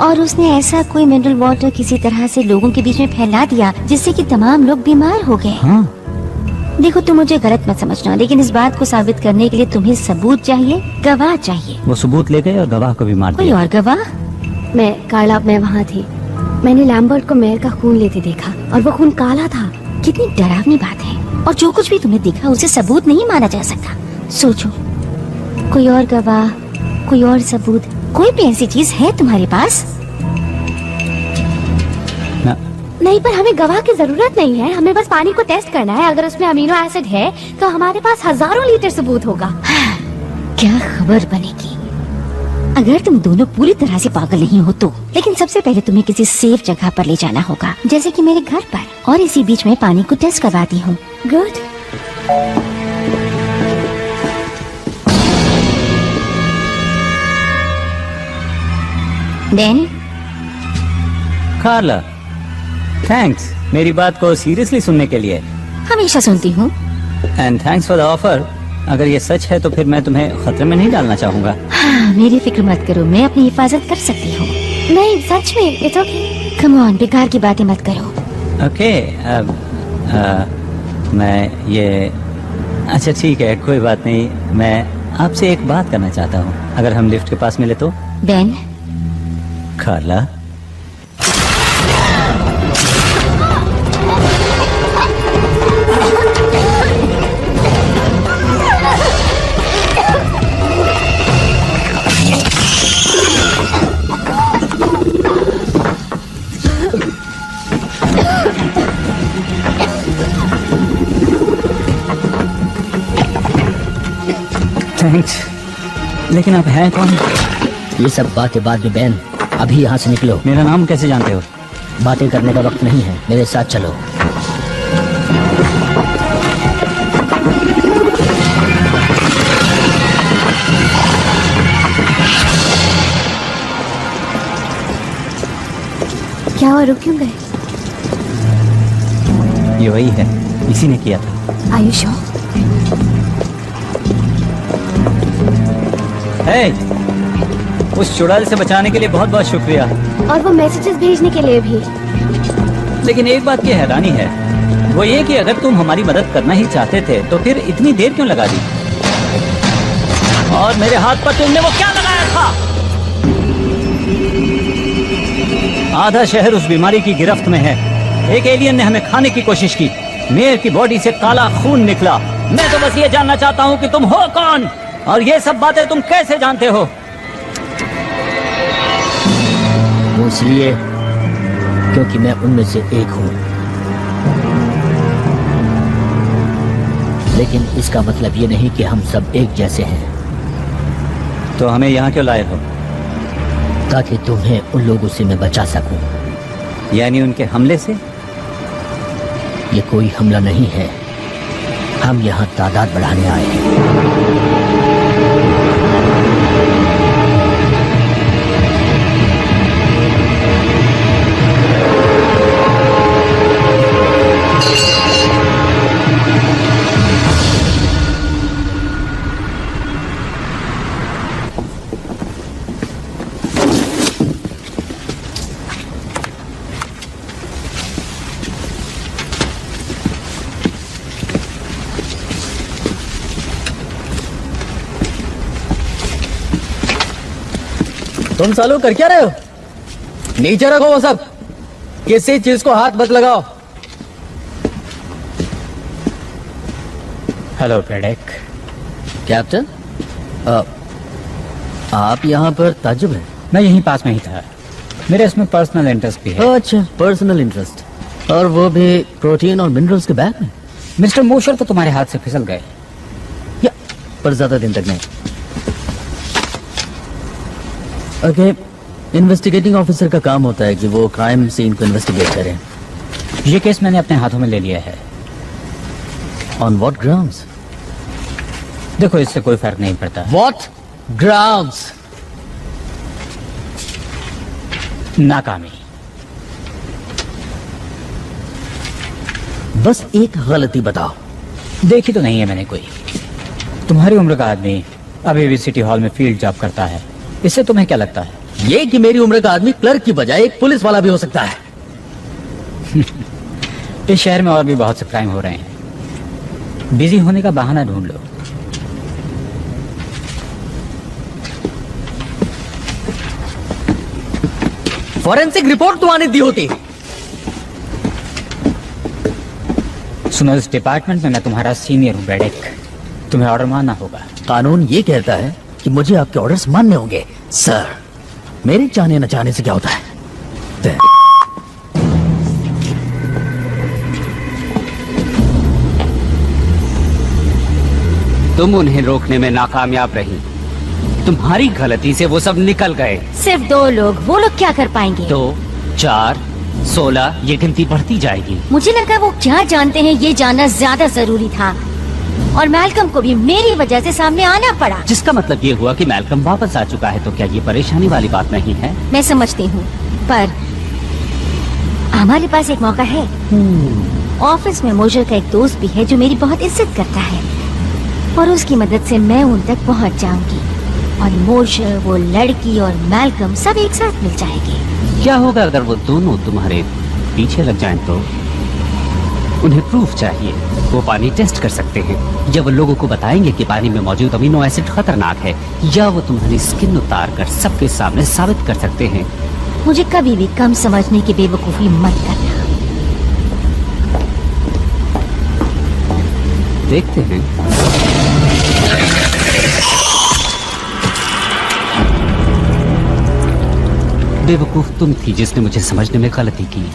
और उसने ऐसा कोई मिनरल वाटर किसी तरह से लोगों के बीच में फैला दिया जिससे कि तमाम लोग बीमार हो गए? हाँ। देखो, तुम मुझे गलत मत समझना, लेकिन इस बात को साबित करने के लिए तुम्हें सबूत चाहिए, गवाह चाहिए। वो सबूत ले गए और गवाह को भी मार कोई दिया। और गवाह? मैं वहाँ थी। मैंने लैम्बर्ट को मेयर का खून लेते देखा और वो खून काला था। कितनी डरावनी बात है। और जो कुछ भी तुमने देखा उसे सबूत नहीं माना जा सकता। सोचो, कोई और गवाह, कोई और सबूत, कोई भी ऐसी चीज है तुम्हारे पास? नहीं, पर हमें गवाह की जरूरत नहीं है। हमें बस पानी को टेस्ट करना है। अगर उसमें अमीनो एसिड है तो हमारे पास हजारों लीटर सबूत होगा। क्या खबर बनेगी अगर तुम दोनों पूरी तरह से पागल नहीं हो तो। लेकिन सबसे पहले तुम्हें किसी सेफ जगह पर ले जाना होगा, जैसे कि मेरे घर पर, और इसी बीच में पानी को टेस्ट करवाती हूँ। गुड। देन कार्ला, थैंक्स मेरी बात को सीरियसली सुनने के लिए। हमेशा सुनती हूँ। And thanks for the offer. अगर ये सच है तो फिर मैं तुम्हें खतरे में नहीं डालना चाहूंगा। हाँ, मेरी फिक्र मत करो, मैं अपनी हिफाजत कर सकती हूँ। नहीं सच में, इट्स ओके। कम ऑन, बेकार की बातें मत करो। ओके मैं ये अच्छा ठीक है, कोई बात नहीं। मैं आपसे एक बात करना चाहता हूँ, अगर हम लिफ्ट के पास मिले तो। बेन, कार्ला, थैंक्स। लेकिन आप हैं कौन? ये सब बातें बाद में बेन, अभी यहाँ से निकलो। मेरा नाम कैसे जानते हो? बातें करने का वक्त नहीं है, मेरे साथ चलो। क्या हुआ, रुक क्यों गए? ये वही है, इसी ने किया था। Are you sure? हे, उस चुड़ैल से बचाने के लिए बहुत बहुत शुक्रिया। और वो मैसेजेस भेजने के लिए भी। लेकिन एक बात की हैरानी है, वो ये कि अगर तुम हमारी मदद करना ही चाहते थे तो फिर इतनी देर क्यों लगा दी? और मेरे हाथ पर तुमने वो क्या लगाया था? आधा शहर उस बीमारी की गिरफ्त में है। एक एलियन ने हमें खाने की कोशिश की। मेयर की बॉडी से काला खून निकला। मैं तो बस ये जानना चाहता हूँ कि तुम हो कौन और ये सब बातें तुम कैसे जानते हो? वो इसलिए क्योंकि मैं उनमें से एक हूँ। लेकिन इसका मतलब ये नहीं कि हम सब एक जैसे हैं। तो हमें यहाँ क्यों लाए हो? ताकि तुम्हें उन लोगों से मैं बचा सकूं। यानी उनके हमले से? ये कोई हमला नहीं है, हम यहाँ तादाद बढ़ाने आए हैं। तुम सालों कर क्या रहे हो? नीचे रखो वो सब, किसी चीज को हाथ मत लगाओ। हेलो ब्रेडेक। कैप्टन, आप यहाँ पर ताज्जुब है? मैं यहीं पास में ही था, मेरे इसमें पर्सनल इंटरेस्ट भी है। अच्छा, पर्सनल इंटरेस्ट, और वो भी प्रोटीन और मिनरल्स के बैग में। मिस्टर मोशर तो तुम्हारे हाथ से फिसल गए। या पर ज्यादा दिन तक नहीं। ओके, इन्वेस्टिगेटिंग ऑफिसर का काम होता है कि वो क्राइम सीन को इन्वेस्टिगेट करें। ये केस मैंने अपने हाथों में ले लिया है। On what grounds? देखो, इससे कोई फर्क नहीं पड़ता। What grounds? नाकामी। बस एक गलती बताओ। देखी तो नहीं है मैंने कोई। तुम्हारी उम्र का आदमी अभी भी सिटी हॉल में फील्ड जॉब करता है, इससे तुम्हें क्या लगता है? ये कि मेरी उम्र का आदमी क्लर्क की बजाय एक पुलिस वाला भी हो सकता है। इस शहर में और भी बहुत से क्राइम हो रहे हैं, बिजी होने का बहाना ढूंढ लो। फॉरेंसिक रिपोर्ट तो आने दी होती। सुनो, इस डिपार्टमेंट में मैं तुम्हारा सीनियर हूँ ब्रेडेक, तुम्हें ऑर्डर मानना होगा। कानून ये कहता है कि मुझे आपके ऑर्डर्स मानने होंगे। सर, मेरे चाहने न चाहने से क्या होता है? तुम उन्हें रोकने में नाकामयाब रही। तुम्हारी गलती से वो सब निकल गए। सिर्फ 2 लोग, वो लोग क्या कर पाएंगे? 2, 4, 16, ये गिनती बढ़ती जाएगी। मुझे लगा वो क्या जानते हैं ये जानना ज्यादा जरूरी था, और मैल्कम को भी मेरी वजह से सामने आना पड़ा। जिसका मतलब ये हुआ कि मैल्कम वापस आ चुका है, तो क्या ये परेशानी वाली बात नहीं है? मैं समझती हूँ, पर हमारे पास एक मौका है। ऑफिस में मोशर का एक दोस्त भी है जो मेरी बहुत इज्जत करता है और उसकी मदद से मैं उन तक पहुंच जाऊंगी और मोशर, वो लड़की और मैल्कम सब एक साथ मिल जाएंगे। क्या होगा अगर वो दोनों तुम्हारे पीछे लग जाएं तो? उन्हें प्रूफ चाहिए। वो पानी टेस्ट कर सकते हैं, या वो लोगों को बताएंगे कि पानी में मौजूद अमीनो एसिड खतरनाक है, या वो तुम्हारी स्किन उतार कर सबके सामने साबित कर सकते हैं। मुझे कभी भी कम समझने की बेवकूफी मत करना। देखते हैं। बेवकूफ तुम थी जिसने मुझे समझने में गलती की।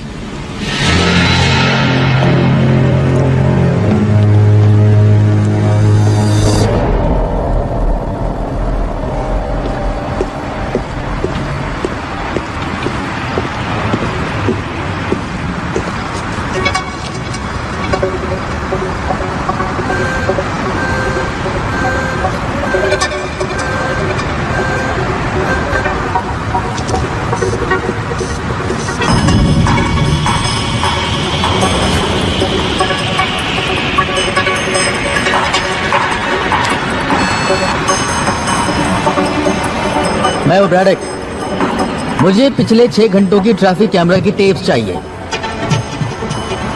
मैं हूं ब्रैडक। मुझे पिछले 6 घंटों की ट्रैफिक कैमरा की टेप्स चाहिए।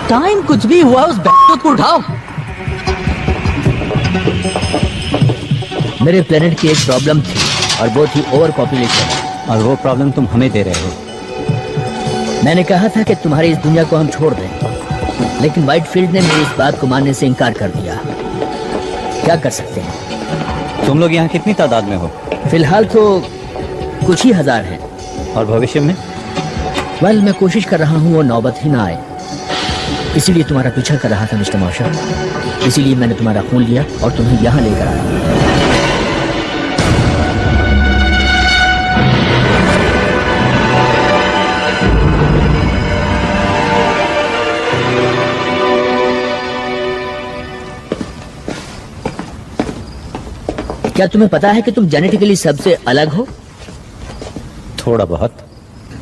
टाइम कुछ भी हुआ उस बैठक को उठाओ। मेरे प्लेनेट की एक प्रॉब्लम थी और वो थी ओवर पॉपुलेशन, और वो प्रॉब्लम तुम हमें दे रहे हो। मैंने कहा था कि तुम्हारी इस दुनिया को हम छोड़ दें, लेकिन व्हाइटफील्ड ने मेरी इस बात को मानने से इनकार कर दिया। क्या कर सकते हैं? तुम लोग यहाँ कितनी तादाद में हो? फिलहाल तो कुछ ही हजार हैं। और भविष्य में? वेल, मैं कोशिश कर रहा हूँ वो नौबत ही ना आए। इसीलिए तुम्हारा पीछा कर रहा था मिस्टर मॉशर। इसीलिए मैंने तुम्हारा खून लिया और तुम्हें यहाँ लेकर आया। क्या तुम्हें पता है कि तुम जेनेटिकली सबसे अलग हो? थोड़ा बहुत।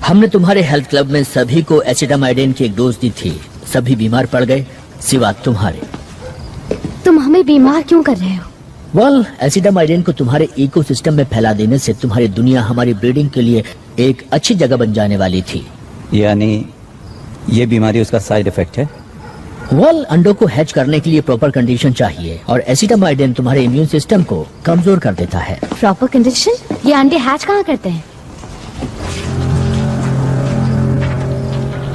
हमने तुम्हारे हेल्थ क्लब में सभी को एसिटामाइडिन की एक डोज दी थी। सभी बीमार पड़ गए सिवा तुम्हारे। तुम हमें बीमार क्यों कर रहे हो? वेल, एसिटामाइडिन को तुम्हारे इकोसिस्टम में फैला देने से तुम्हारी दुनिया हमारी ब्रीडिंग के लिए एक अच्छी जगह बन जाने वाली थी। यानी ये बीमारी उसका साइड इफेक्ट है? वेल, अंडों को हैच करने के लिए प्रॉपर कंडीशन चाहिए और एसिटामाइडिन तुम्हारे इम्यून सिस्टम को कमजोर कर देता है। Proper condition? ये अंडे हैच कहाँ करते हैं?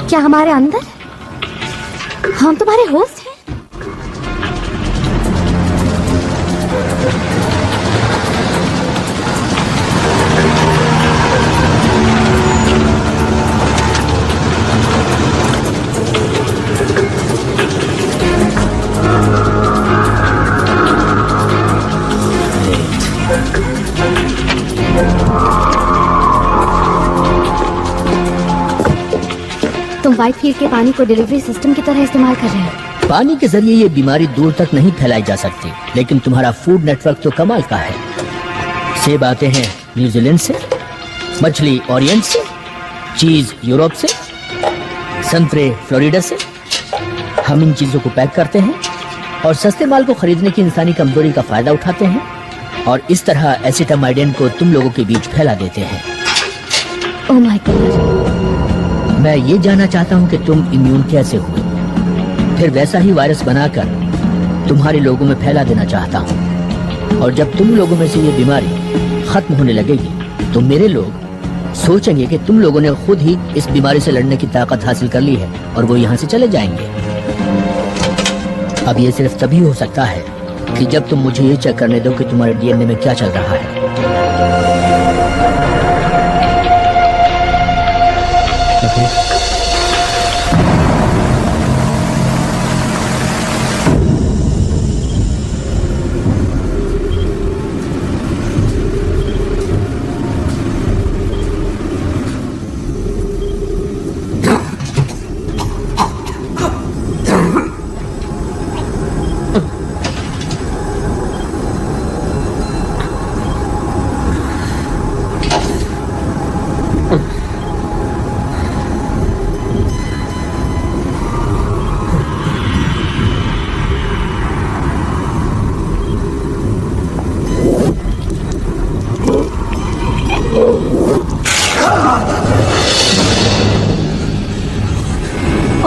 क्या हमारे अंदर? हम तुम्हारे होस्ट हैं? तुम व्हाइटफील्ड के पानी को डिलीवरी सिस्टम की तरह इस्तेमाल कर रहे हो। पानी के जरिए ये बीमारी दूर तक नहीं फैलाई जा सकती, लेकिन तुम्हारा फूड नेटवर्क तो कमाल का है। सेब आते हैं न्यूजीलैंड से, मछली ओरिएंट से, चीज यूरोप से, संतरे फ्लोरिडा से। हम इन चीजों को पैक करते हैं और सस्ते माल को खरीदने की इंसानी कमजोरी का फायदा उठाते हैं और इस तरह एसिटामाइडिन को तुम लोगों के बीच फैला देते हैं। Oh my God. मैं ये जानना चाहता हूँ कि तुम इम्यून कैसे हुए, फिर वैसा ही वायरस बनाकर तुम्हारे लोगों में फैला देना चाहता हूँ। और जब तुम लोगों में से ये बीमारी खत्म होने लगेगी तो मेरे लोग सोचेंगे कि तुम लोगों ने खुद ही इस बीमारी से लड़ने की ताकत हासिल कर ली है और वो यहाँ से चले जाएंगे। अब ये सिर्फ तभी हो सकता है कि जब तुम मुझे ये चेक करने दो कि तुम्हारे डीएनए में क्या चल रहा है।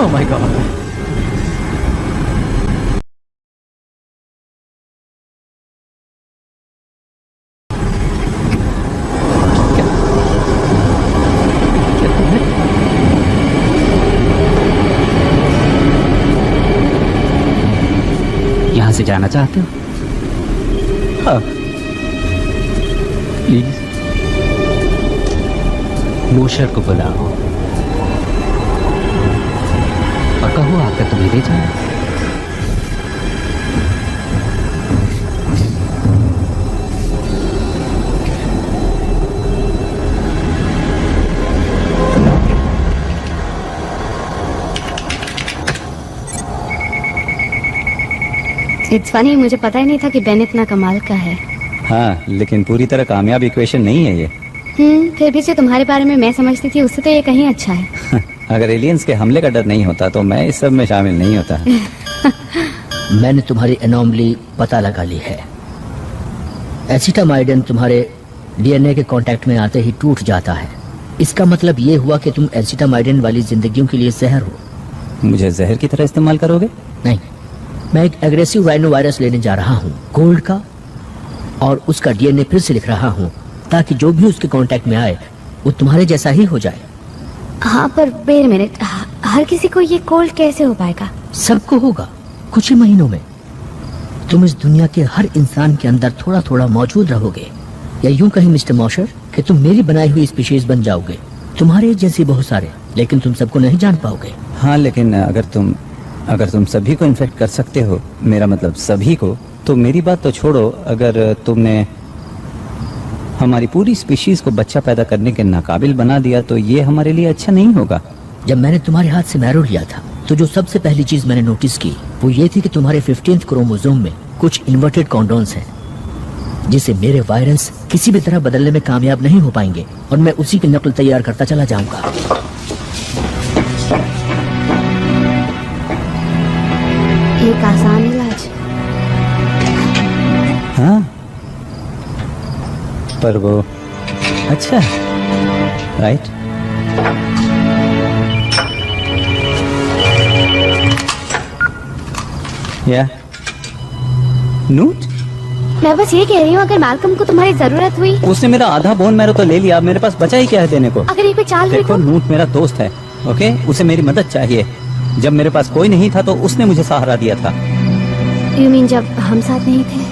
Oh my God. यहाँ से जाना चाहते हो? हाँ प्लीज। मोशर को बुलाओ और कहो आकर तुम्हें ले जाए। इट्स फनी, मुझे पता ही नहीं था कि बेन इतना कमाल का है। हाँ लेकिन पूरी तरह कामयाब इक्वेशन नहीं है ये। फिर भी जो तुम्हारे बारे में मैं समझती थी उससे तो ये कहीं अच्छा है। अगर एलियंस के हमले का डर नहीं होता तो मैं इस सब में शामिल नहीं होता। मैंने तुम्हारी एनोमली पता लगा ली है। एसिटामाइडिन तुम्हारे डीएनए के कांटेक्ट में आते ही टूट जाता है। इसका मतलब ये हुआ कि तुम एसिटामाइडिन वाली जिंदगियों के लिए जहर हो। मुझे जहर की तरह इस्तेमाल करोगे? नहीं, मैं एक एग्रेसिव राइनो वायरस लेने जा रहा हूँ, गोल्ड का, और उसका डीएनए फिर से लिख रहा हूँ ताकि जो भी उसके कांटेक्ट में आए वो तुम्हारे जैसा ही हो जाए। हाँ पर वेट अ मिनट, हर किसी को ये कोल्ड कैसे हो पाएगा? सबको होगा कुछ ही महीनों में। तुम इस दुनिया के हर इंसान के अंदर थोड़ा थोड़ा मौजूद रहोगे, या यूं कहीं मिस्टर मॉशर कि तुम मेरी बनाई हुई स्पीशीज बन जाओगे। तुम्हारे जैसे बहुत सारे, लेकिन तुम सबको नहीं जान पाओगे। हाँ लेकिन अगर तुम सभी को इन्फेक्ट कर सकते हो, मेरा मतलब सभी को, तो मेरी बात तो छोड़ो, अगर तुमने हमारी पूरी स्पीशीज को बच्चा पैदा करने के नाकाबिल बना दिया तो ये हमारे लिए अच्छा नहीं होगा। जब मैंने तुम्हारे हाथ से मैरो लिया था तो जो सबसे पहली चीज मैंने नोटिस की वो ये थी कि तुम्हारे 15th क्रोमोसोम में कुछ इन्वर्टेड कॉन्डोन्स हैं, जिसे मेरे वायरस किसी भी तरह बदलने में कामयाब नहीं हो पाएंगे, और मैं उसी की नकल तैयार करता चला जाऊंगा। एक आसान इलाज। हाँ पर वो अच्छा राइट। या नोट? मैं बस ये कह रही हूँ, अगर मैल्कम को तुम्हारी जरूरत हुई। उसने मेरा आधा बोन मैरो तो ले लिया, मेरे पास बचा ही क्या है देने को? अगर ये कोई चाल हुई देखो तो? नूट मेरा दोस्त है, ओके? उसे मेरी मदद चाहिए। जब मेरे पास कोई नहीं था तो उसने मुझे सहारा दिया था। यू मीन जब हम साथ नहीं थे?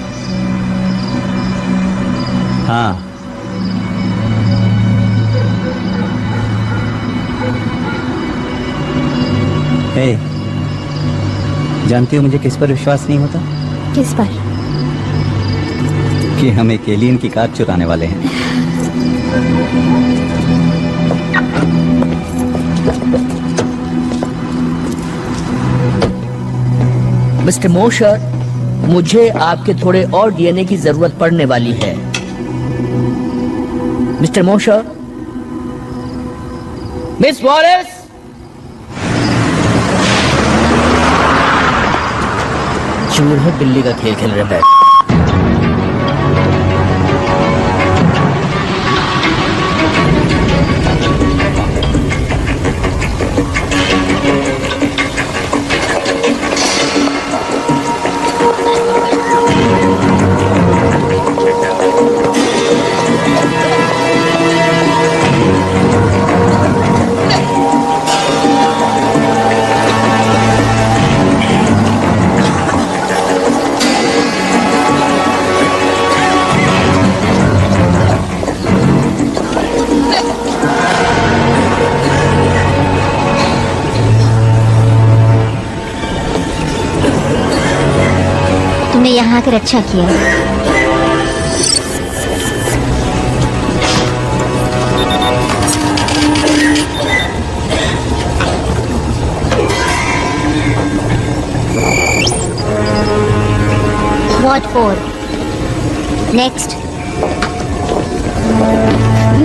हाँ हे, जानती हो मुझे किस पर विश्वास नहीं होता? किस पर? कि हम एक एलियन की कार चुराने वाले हैं। मिस्टर मोशर, मुझे आपके थोड़े और डीएनए की जरूरत पड़ने वाली है। मिस्टर मोशर, मिस वॉलेस, चूहे बिल्ली का खेल खेल रहे हैं। तुमने यहाँ आकर अच्छा किया। What for? Next.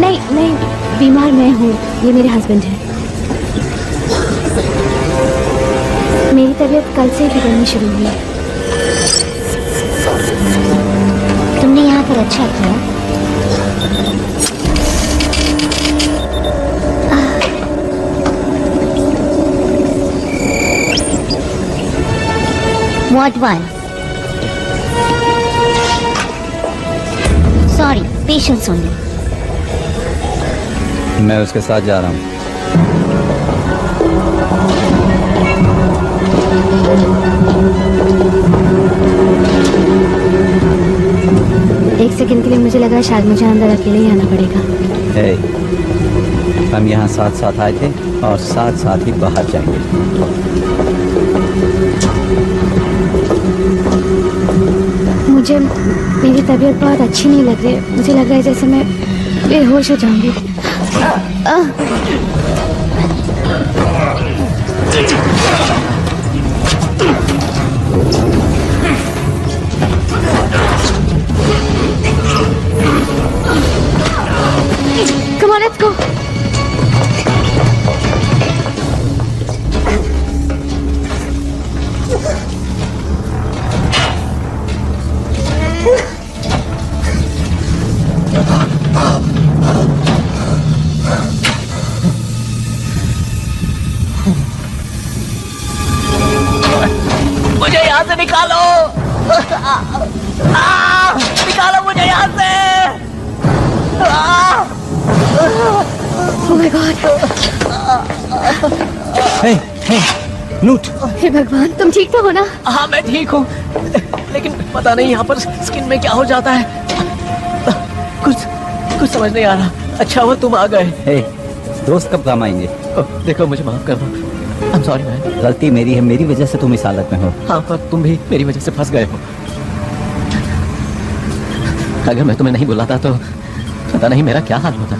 नहीं नहीं, बीमार मैं हूँ, ये मेरे हस्बैंड हैं। मेरी तबीयत कल से ही बिगड़नी शुरू हुई है। तुमने यहाँ आकर अच्छा किया। What one? Sorry, patience only. मैं उसके साथ जा रहा हूँ। एक सेकंड के लिए मुझे लगा शायद मुझे अंदर अकेले ही आना पड़ेगा। हम यहाँ साथ साथ आए थे और साथ साथ ही बाहर जाएंगे। मुझे मेरी तबीयत बहुत अच्छी नहीं लग रही है। मुझे लग रहा है जैसे मैं बेहोश हो जाऊंगी। Come on, let's go. मुझे यहाँ से निकालो। निकालो मुझे यहाँ से। Oh my God. हे, नूट। हे भगवान, तुम ठीक तो हो ना? हाँ मैं ठीक हूँ, लेकिन पता नहीं यहाँ पर स्किन में क्या हो जाता है। कुछ समझ नहीं आ रहा। अच्छा हुआ तुम आ गए। हे, दोस्त कब काम आएंगे? देखो मुझे माफ कर दो। I'm sorry man। गलती मेरी है, मेरी वजह से तुम इस हालत में हो। हाँ पर तुम भी मेरी वजह से फंस गए हो। अगर मैं तुम्हें नहीं बुलाता तो पता नहीं मेरा क्या हाल होता।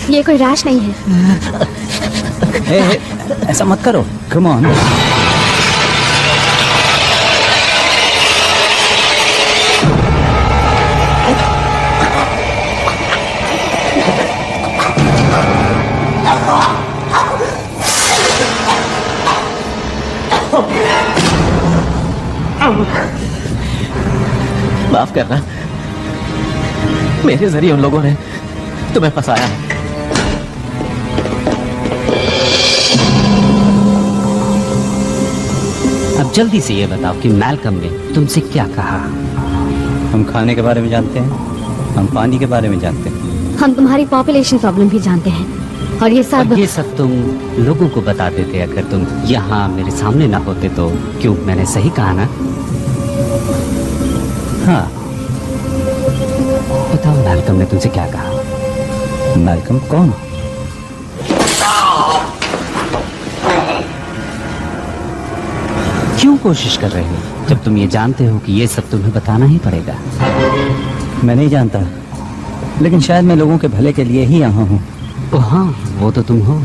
ये कोई रैश नहीं है। हे, ऐसा मत करो। Come on. माफ करना, मेरे जरिए उन लोगों ने तुम्हें फंसाया। अब जल्दी से ये बताओ कि मैल्कम ने तुमसे क्या कहा? हम खाने के बारे में जानते हैं, हम पानी के बारे में जानते हैं। हम तुम्हारी पॉपुलेशन प्रॉब्लम भी जानते हैं और ये सब तुम लोगों को बता देते अगर तुम यहाँ मेरे सामने ना होते तो। क्यों, मैंने सही कहा ना? हाँ। बताओ मैल्कम ने तुमसे क्या कहा? मैल्कम कौन? क्यों कोशिश कर रहे हो जब तुम ये जानते हो कि ये सब तुम्हें बताना ही पड़ेगा? मैं नहीं जानता, लेकिन शायद मैं लोगों के भले के लिए ही यहाँ हूँ। ओ हाँ, वो तो तुम हो।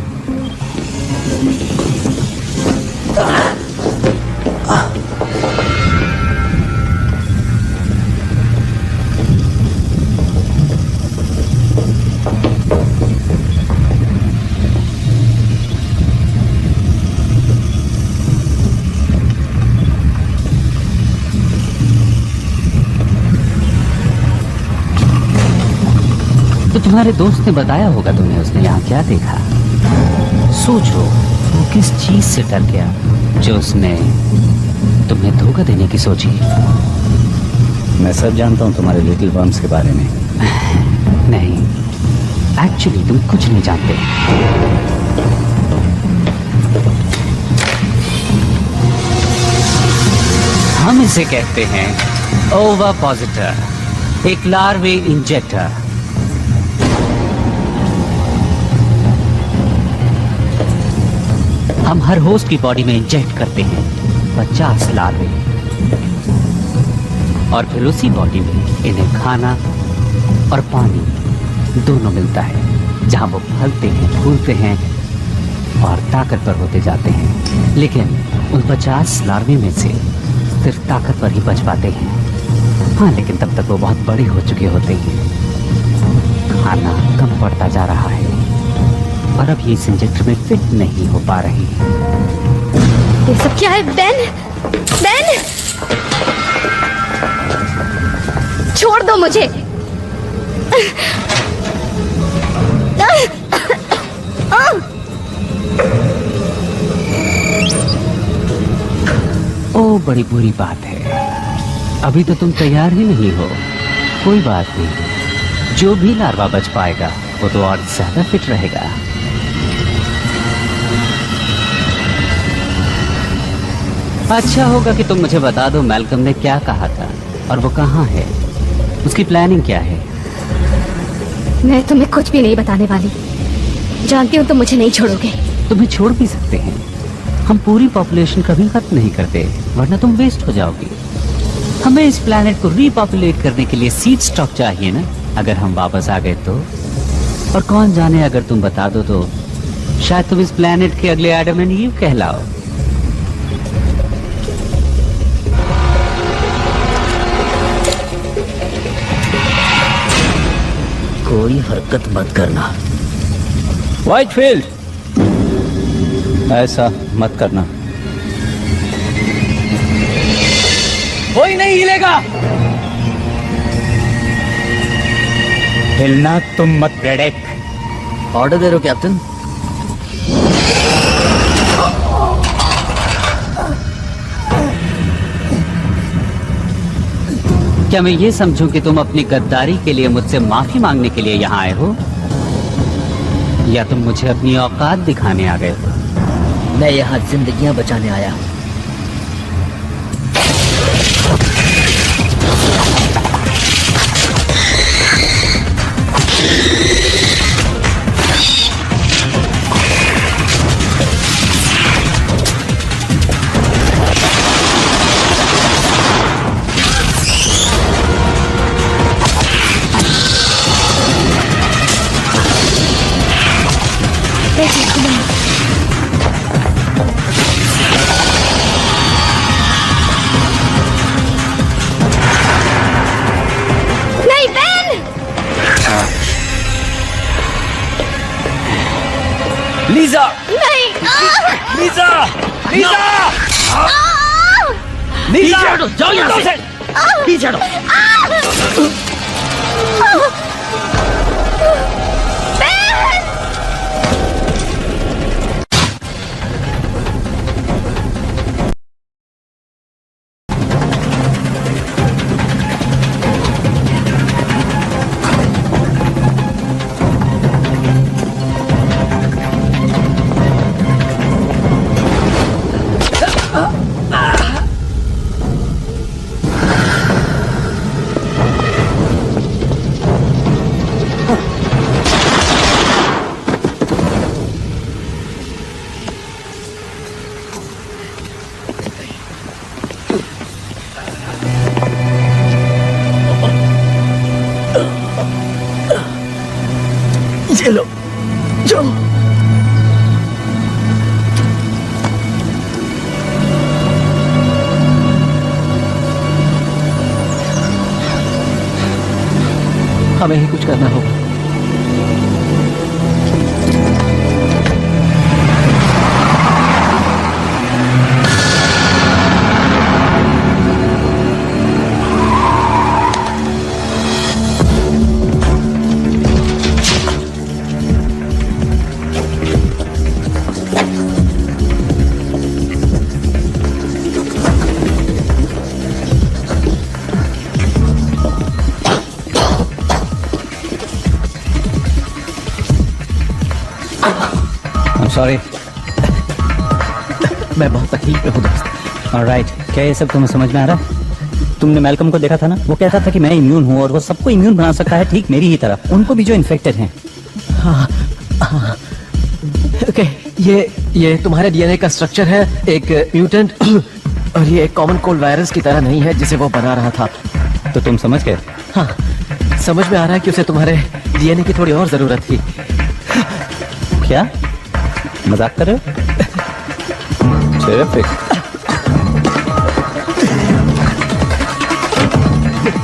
तुम्हारे दोस्त ने बताया होगा तुम्हें, उसने यहाँ क्या देखा? सोचो वो किस चीज से डर गया जो उसने तुम्हें धोखा देने की सोची। मैं सब जानता हूँ तुम्हारे लिटिल वर्म्स के बारे में। नहीं, एक्चुअली तुम कुछ नहीं जानते। हम इसे कहते हैं ओविपोसिटर, एक लार्वे इंजेक्टर। हम हर होस्ट की बॉडी में इंजेक्ट करते हैं 50 लार्वे और फिर उसी बॉडी में इन्हें खाना और पानी दोनों मिलता है, जहां वो फलते हैं, फूलते हैं और ताकतवर होते जाते हैं। लेकिन उन 50 लार्वे में से सिर्फ ताकतवर ही बच पाते हैं। हाँ, लेकिन तब तक वो बहुत बड़े हो चुके होते हैं। खाना कम पड़ता जा रहा है और अब ये इस इंजेक्टर में फिट नहीं हो पा रही है। ये सब क्या है? बेन, बेन, छोड़ दो मुझे। ओ बड़ी बुरी बात है। अभी तो तुम तैयार ही नहीं हो। कोई बात नहीं, जो भी लार्वा बच पाएगा वो तो और ज्यादा फिट रहेगा। अच्छा होगा कि तुम मुझे बता दो मैल्कम ने क्या कहा था और वो कहाँ है, उसकी प्लानिंग क्या है। मैं तुम्हें कुछ भी नहीं बताने वाली। जानती हूँ तुम मुझे नहीं छोड़ोगे। तुम्हें छोड़ भी सकते हैं, हम पूरी पॉपुलेशन कभी खत्म नहीं करते, वरना तुम वेस्ट हो जाओगी। हमें इस प्लैनेट को रीपॉपुलेट करने के लिए सीड स्टॉक चाहिए ना। अगर हम वापस आ गए तो, और कौन जाने अगर तुम बता दो तो शायद तुम इस प्लैनेट के अगले एडम एंड ईव कहलाओ। कोई हरकत मत करना। व्हाइटफील्ड, ऐसा मत करना। कोई नहीं हिलेगा। हिलना तुम मत ब्रेडेक। ऑर्डर दे रहे हो कैप्टन? क्या मैं ये समझूं कि तुम अपनी गद्दारी के लिए मुझसे माफी मांगने के लिए यहाँ आए हो, या तुम मुझे अपनी औकात दिखाने आ गए हो? मैं यहाँ जिंदगियां बचाने आया हूँ। लीजा, नहीं। लीजा, लीजा, लीजा, जाओ यहाँ से। पीछे हटो। चलो जाओ। हमें ही कुछ करना होगा। सॉरी, मैं बहुत तकलीफ में हूँ दोस्त। ऑलराइट, क्या ये सब तुम्हें समझ में आ रहा है? तुमने मैल्कम को देखा था ना, वो कहता था कि मैं इम्यून हूँ और वो सबको इम्यून बना सकता है, ठीक मेरी ही तरह, उनको भी जो इन्फेक्टेड हैं। हाँ, हाँ। ओके, ये तुम्हारे डीएनए का स्ट्रक्चर है, एक म्यूटेंट, और ये एक कॉमन कोल्ड वायरस की तरह नहीं है जिसे वो बना रहा था। तो तुम समझ गए? हाँ, समझ में आ रहा है कि उसे तुम्हारे डीएनए की थोड़ी और जरूरत थी। क्या मजाक कर रहे हो? Terrific.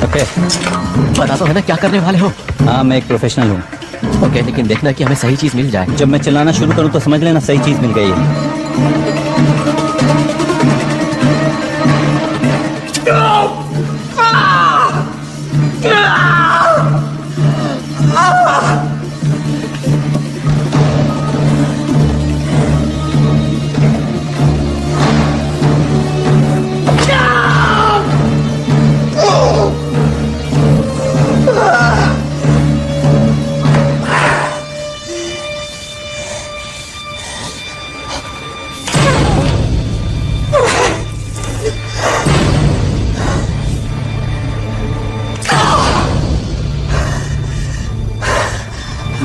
ओके, पता तो है ना क्या करने वाले हो? हाँ, मैं एक प्रोफेशनल हूँ। ओके, लेकिन देखना कि हमें सही चीज मिल जाए। जब मैं चिल्लाना शुरू करूँ तो समझ लेना सही चीज मिल गई है।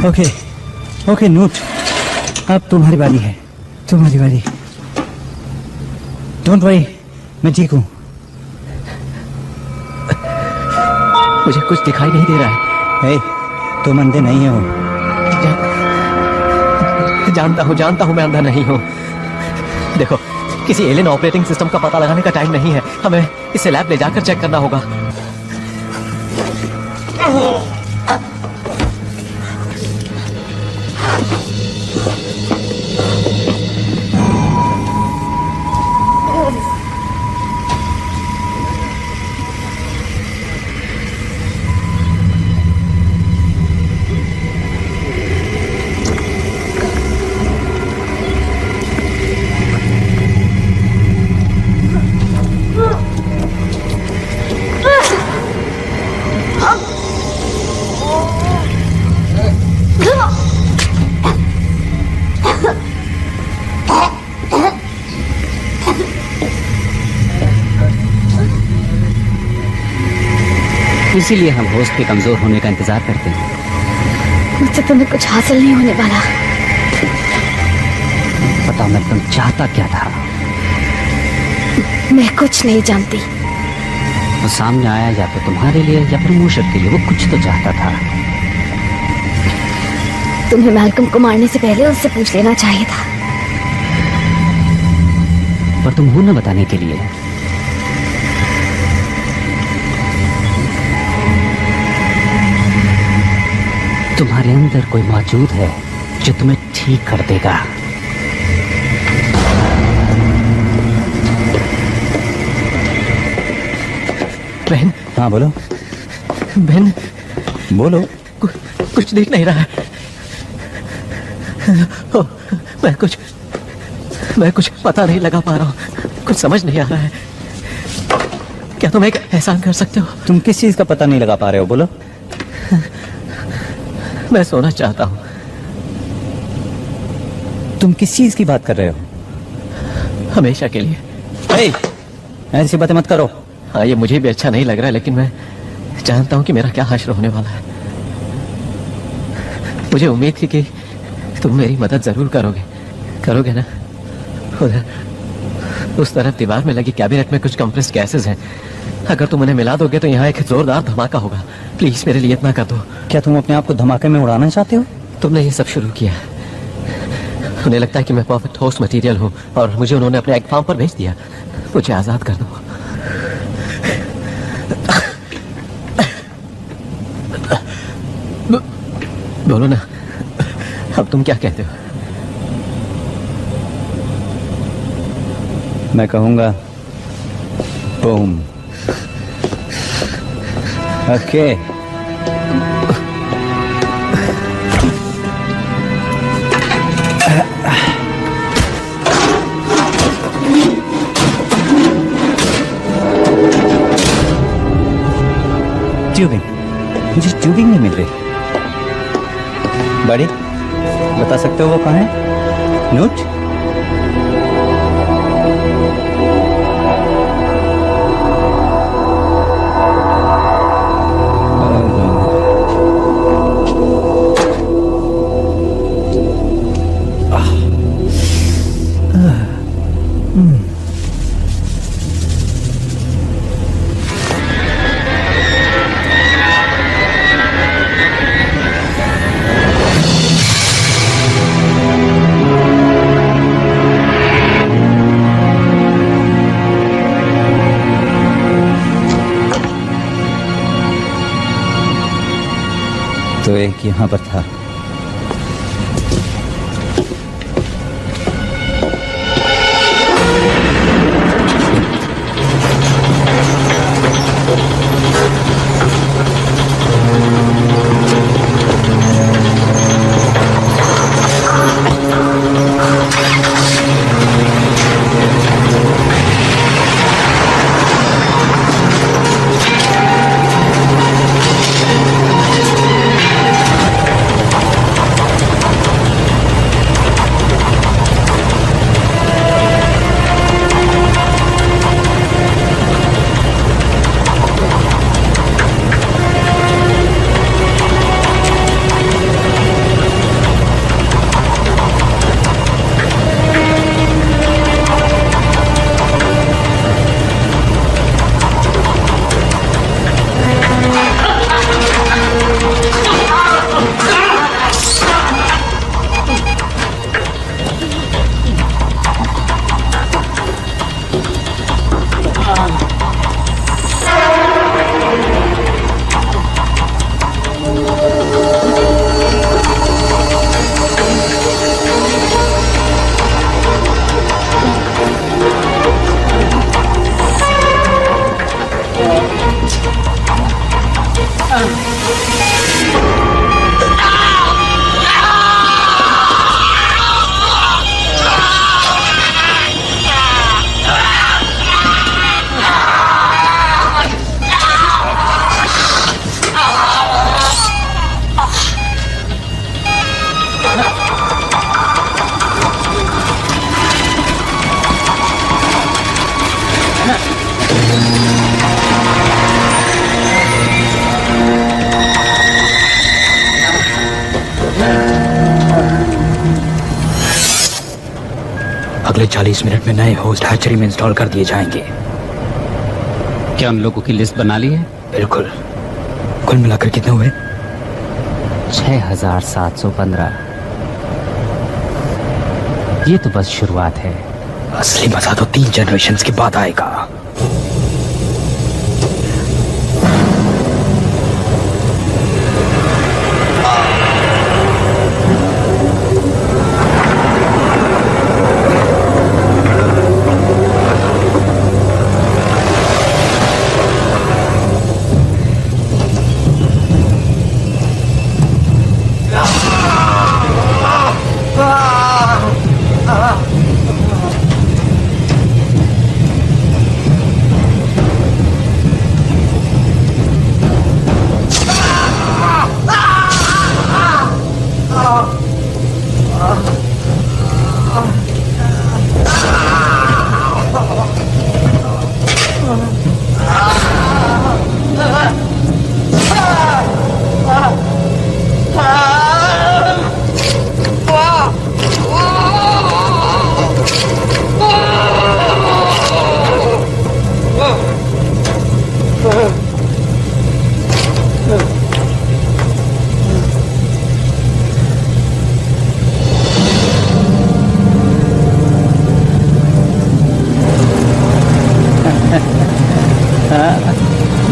ओके ओके नोट, अब तुम्हारी बारी है, तुम्हारी बारी। डोंट वरी, मैं ठीक हूँ। मुझे कुछ दिखाई नहीं दे रहा है। तुम अंधे नहीं हो। जानता हूँ मैं अंधा नहीं हूँ। देखो, किसी एलियन ऑपरेटिंग सिस्टम का पता लगाने का टाइम नहीं है, हमें इसे लैब ले जाकर चेक करना होगा। इसीलिए हम होस्ट के कमजोर होने का इंतजार करते हैं। मुझसे तुम्हें कुछ हासिल नहीं होने वाला। पता मैं तुम चाहता क्या था? मैं कुछ नहीं जानती। वो सामने आया या तो तुम्हारे लिए या फिर मूशर के लिए, वो कुछ तो चाहता था। तुम्हें मैल्कम को मारने से पहले उससे पूछ लेना चाहिए था। पर तुम हो न बताने के लिए। तुम्हारे अंदर कोई मौजूद है जो तुम्हें ठीक कर देगा। बहन। हाँ बोलो। बहन बोलो। कुछ दिख नहीं रहा है। मैं कुछ पता नहीं लगा पा रहा हूँ, कुछ समझ नहीं आ रहा है। क्या तुम एक एहसान कर सकते हो? तुम किस चीज का पता नहीं लगा पा रहे हो? बोलो। मैं सोना चाहता हूँ। तुम किस चीज की बात कर रहे हो? हमेशा के लिए। ऐसी बातें मत करो। हाँ, ये मुझे भी अच्छा नहीं लग रहा है, लेकिन मैं जानता हूँ कि मेरा क्या हश्र होने वाला है। मुझे उम्मीद थी कि तुम मेरी मदद जरूर करोगे ना? उधर उस तरफ दीवार में लगी कैबिनेट में कुछ कंप्रेस्ड गैसेस हैं। अगर तुम उन्हें मिला दोगे तो यहाँ एक जोरदार धमाका होगा। प्लीज मेरे लिए इतना कर दो। क्या तुम अपने आप को धमाके में उड़ाना चाहते हो? तुमने ये सब शुरू किया। उन्हें लगता है कि मैं परफेक्ट होस्ट मटेरियल हूँ और मुझे उन्होंने अपने एग फार्म पर भेज दिया। मुझे आजाद कर दो। बोलो ना, अब तुम क्या कहते हो? मैं कहूंगा बूम। ओके। ट्यूबिंग, मुझे ट्यूबिंग नहीं मिल रही। बड़ी, बता सकते हो वो कहाँ है? नोट? तो एक यहाँ पर था। अगले 40 मिनट में नए होस्ट हैचरी में इंस्टॉल कर दिए जाएंगे। क्या उन लोगों की लिस्ट बना ली है? बिल्कुल। कुल मिलाकर कितने हुए? 6715। ये तो बस शुरुआत है। असली मजा तो 3 जनरेशंस के बाद आएगा।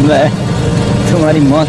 मैं तुम्हारी मौत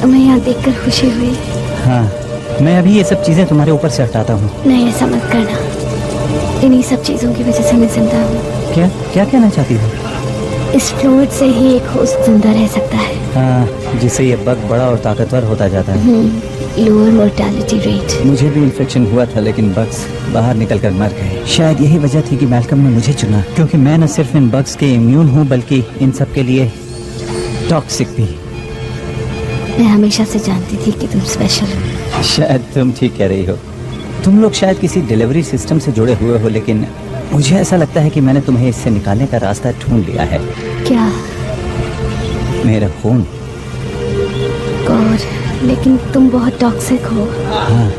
तुम्हें यहाँ देखकर खुशी हुई। हाँ, मैं अभी ये सब चीजें तुम्हारे ऊपर से हटाता हूँ। नहीं, ऐसा मत करना। इन्हीं सब चीजों की वजह से मैं जिंदा हूँ। क्या क्या कहना चाहती हो? इस फ्लूइड से ही एक होस्ट जिंदा रह सकता है। हाँ, जिससे ये बग बड़ा और ताकतवर होता जाता है। Lower mortality rate. मुझे भी इन्फेक्शन हुआ था, लेकिन बग्स बाहर निकलकर मर गए। शायद यही वजह थी कि मैल्कम ने मुझे चुना, क्योंकि मैं न सिर्फ इन बग्स के इम्यून हूँ बल्कि इन सब के लिए टॉक्सिक भी। मैं हमेशा से जानती थी कि तुम स्पेशल हो। शायद तुम ठीक कह रही हो। तुम लोग शायद किसी डिलीवरी सिस्टम से जुड़े हुए हो, लेकिन मुझे ऐसा लगता है कि मैंने तुम्हें इससे निकालने का रास्ता ढूंढ लिया है। क्या? मेरा खून। गॉड, लेकिन तुम बहुत टॉक्सिक हो। हाँ,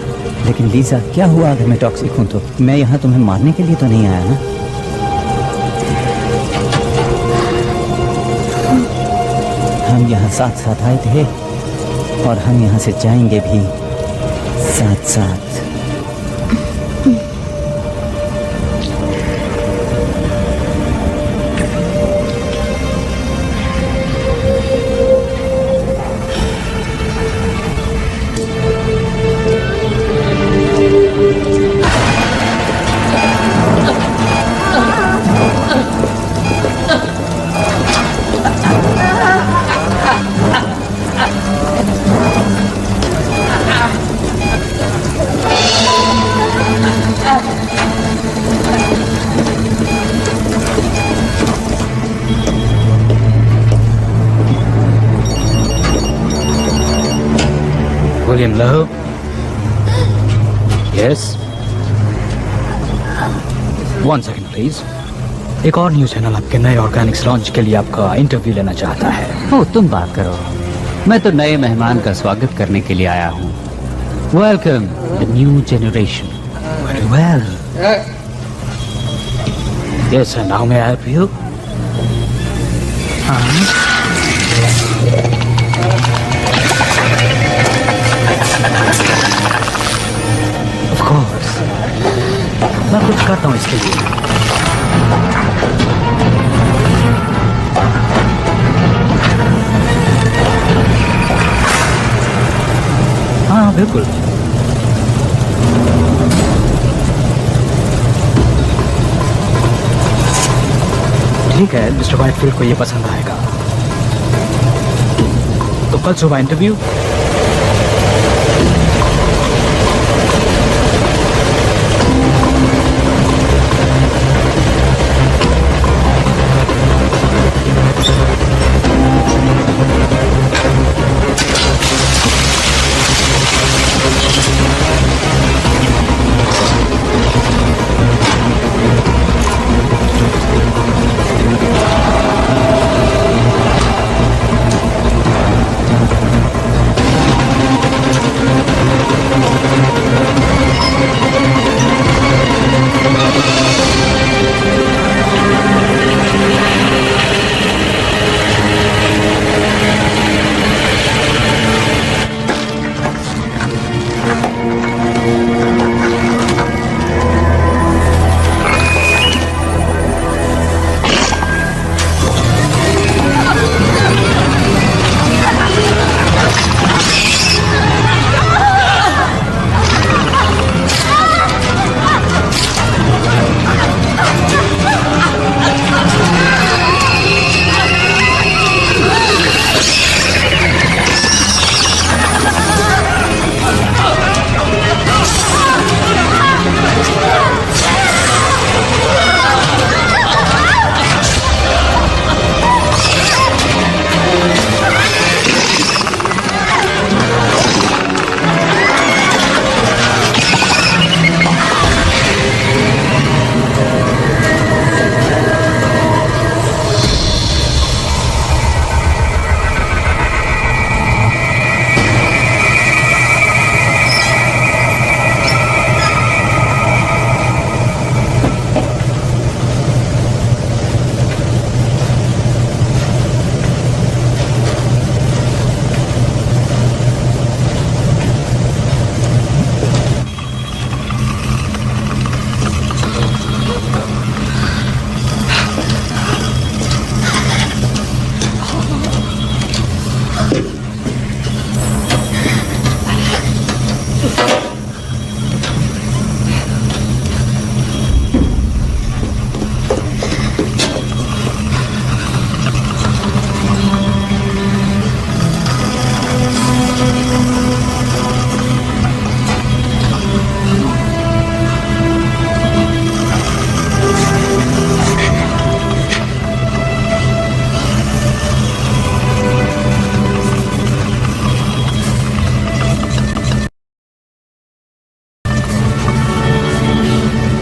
लेकिन लीजा, क्या हुआ अगर मैं टॉक्सिक हूँ तो? मैं यहाँ तुम्हें मारने के लिए तो नहीं आया ना? हम यहाँ साथ साथ आए थे और हम यहाँ से जाएंगे भी साथ साथ। William Lowe? Yes? 1 second please. एक और न्यूज चैनल आपके नए ऑर्गेनिक्स लॉन्च के लिए आपका इंटरव्यू लेना चाहता है। ओ, तुम बात करो। मैं तो नए मेहमान का स्वागत करने के लिए आया हूँ। Welcome the new generation. Very well. Yes, now may I help you? Of course, मैं कुछ करता हूँ इसके लिए। हाँ बिल्कुल। ठीक है, मिस्टर व्हाइटफील्ड को ये पसंद आएगा। तो कल सुबह इंटरव्यू।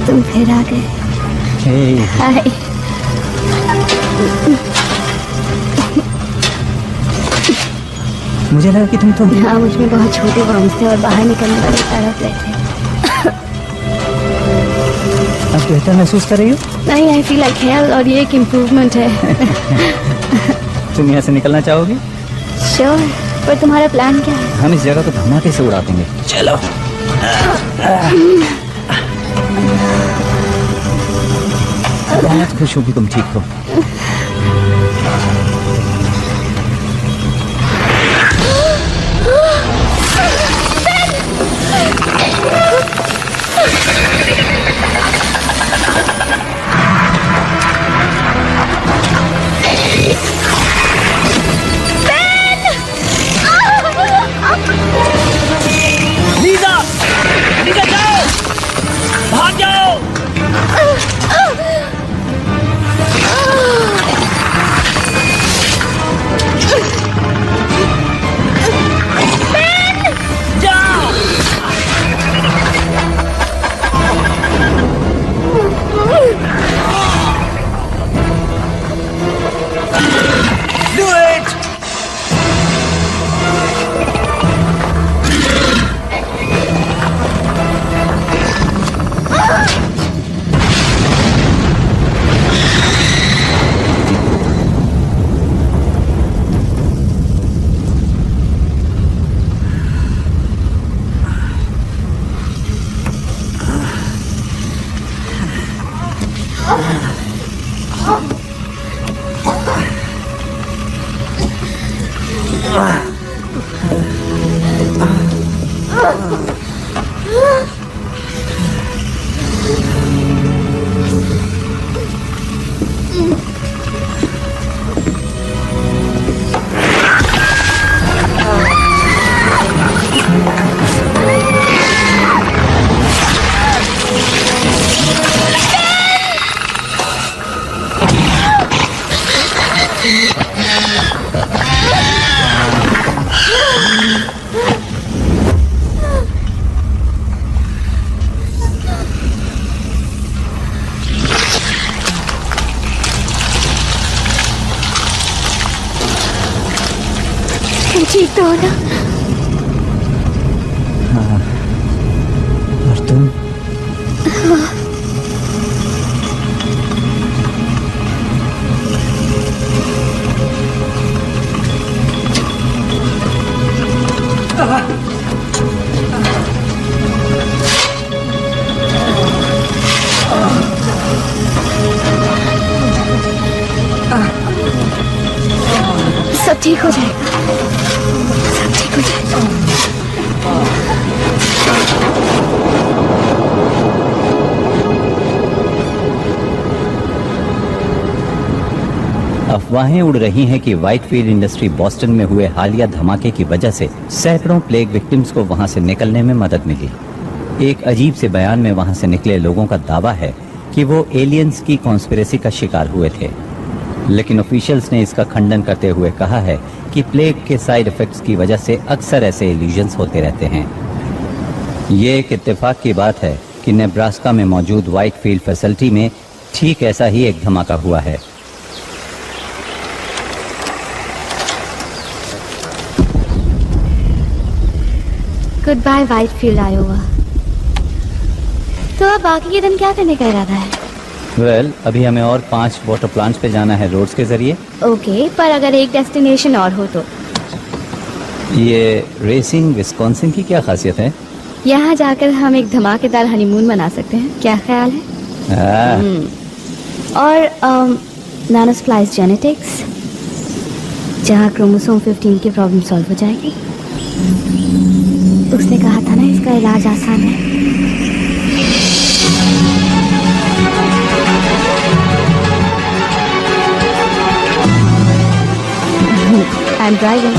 तुम फिर आ गए। हाय। मुझे लगा कि तुम हाँ, मुझ में बहुत छोटे वर्म्स थे और बाहर निकलने वाले तड़प रहे थे। अब बेहतर महसूस कर रही हो? नहीं, आई फील लाइक हेल्थ और ये एक इम्प्रूवमेंट है। तुम यहाँ से निकलना चाहोगी? श्योर, पर तुम्हारा प्लान क्या है? हम इस जगह को धमाके से उड़ा देंगे। चलो। बहुत खुश हूँ कि तुम ठीक हो। ठीक तो हो ना? और तुम? सब ठीक हो जाएगा, सब ठीक हो जाएगा। अफवाहें उड़ रही हैं कि व्हाइटफील्ड इंडस्ट्री बॉस्टन में हुए हालिया धमाके की वजह से सैकड़ों प्लेग विक्टिम्स को वहां से निकलने में मदद मिली। एक अजीब से बयान में वहां से निकले लोगों का दावा है कि वो एलियंस की कॉन्स्पिरेसी का शिकार हुए थे, लेकिन ऑफिशियल्स ने इसका खंडन करते हुए कहा है कि प्लेग के साइड इफेक्ट्स की वजह से अक्सर ऐसे इल्यूजन्स होते रहते हैं। ये एक इत्तेफाक की बात है कि नेब्रास्का में मौजूद व्हाइटफील्ड फैसिलिटी में ठीक ऐसा ही एक धमाका हुआ है। Goodbye Whitefield Iowa. तो अब बाकी के दिन क्या करने का इरादा है? वेल, अभी हमें और 5 वाटर प्लांट्स पे जाना है रोड्स के जरिए। ओके, पर अगर एक डेस्टिनेशन और हो तो? ये रेसिंग विस्कॉन्सिन की क्या खासियत है? यहाँ जाकर हम एक धमाकेदार हनीमून मना सकते हैं, क्या ख्याल है? और नानोस्प्लाइस जेनेटिक्स, जहाँ क्रोमोसोम 15 की प्रॉब्लम सॉल्व हो जाएगी। उसने कहा था ना इसका इलाज आसान है। I'm driving.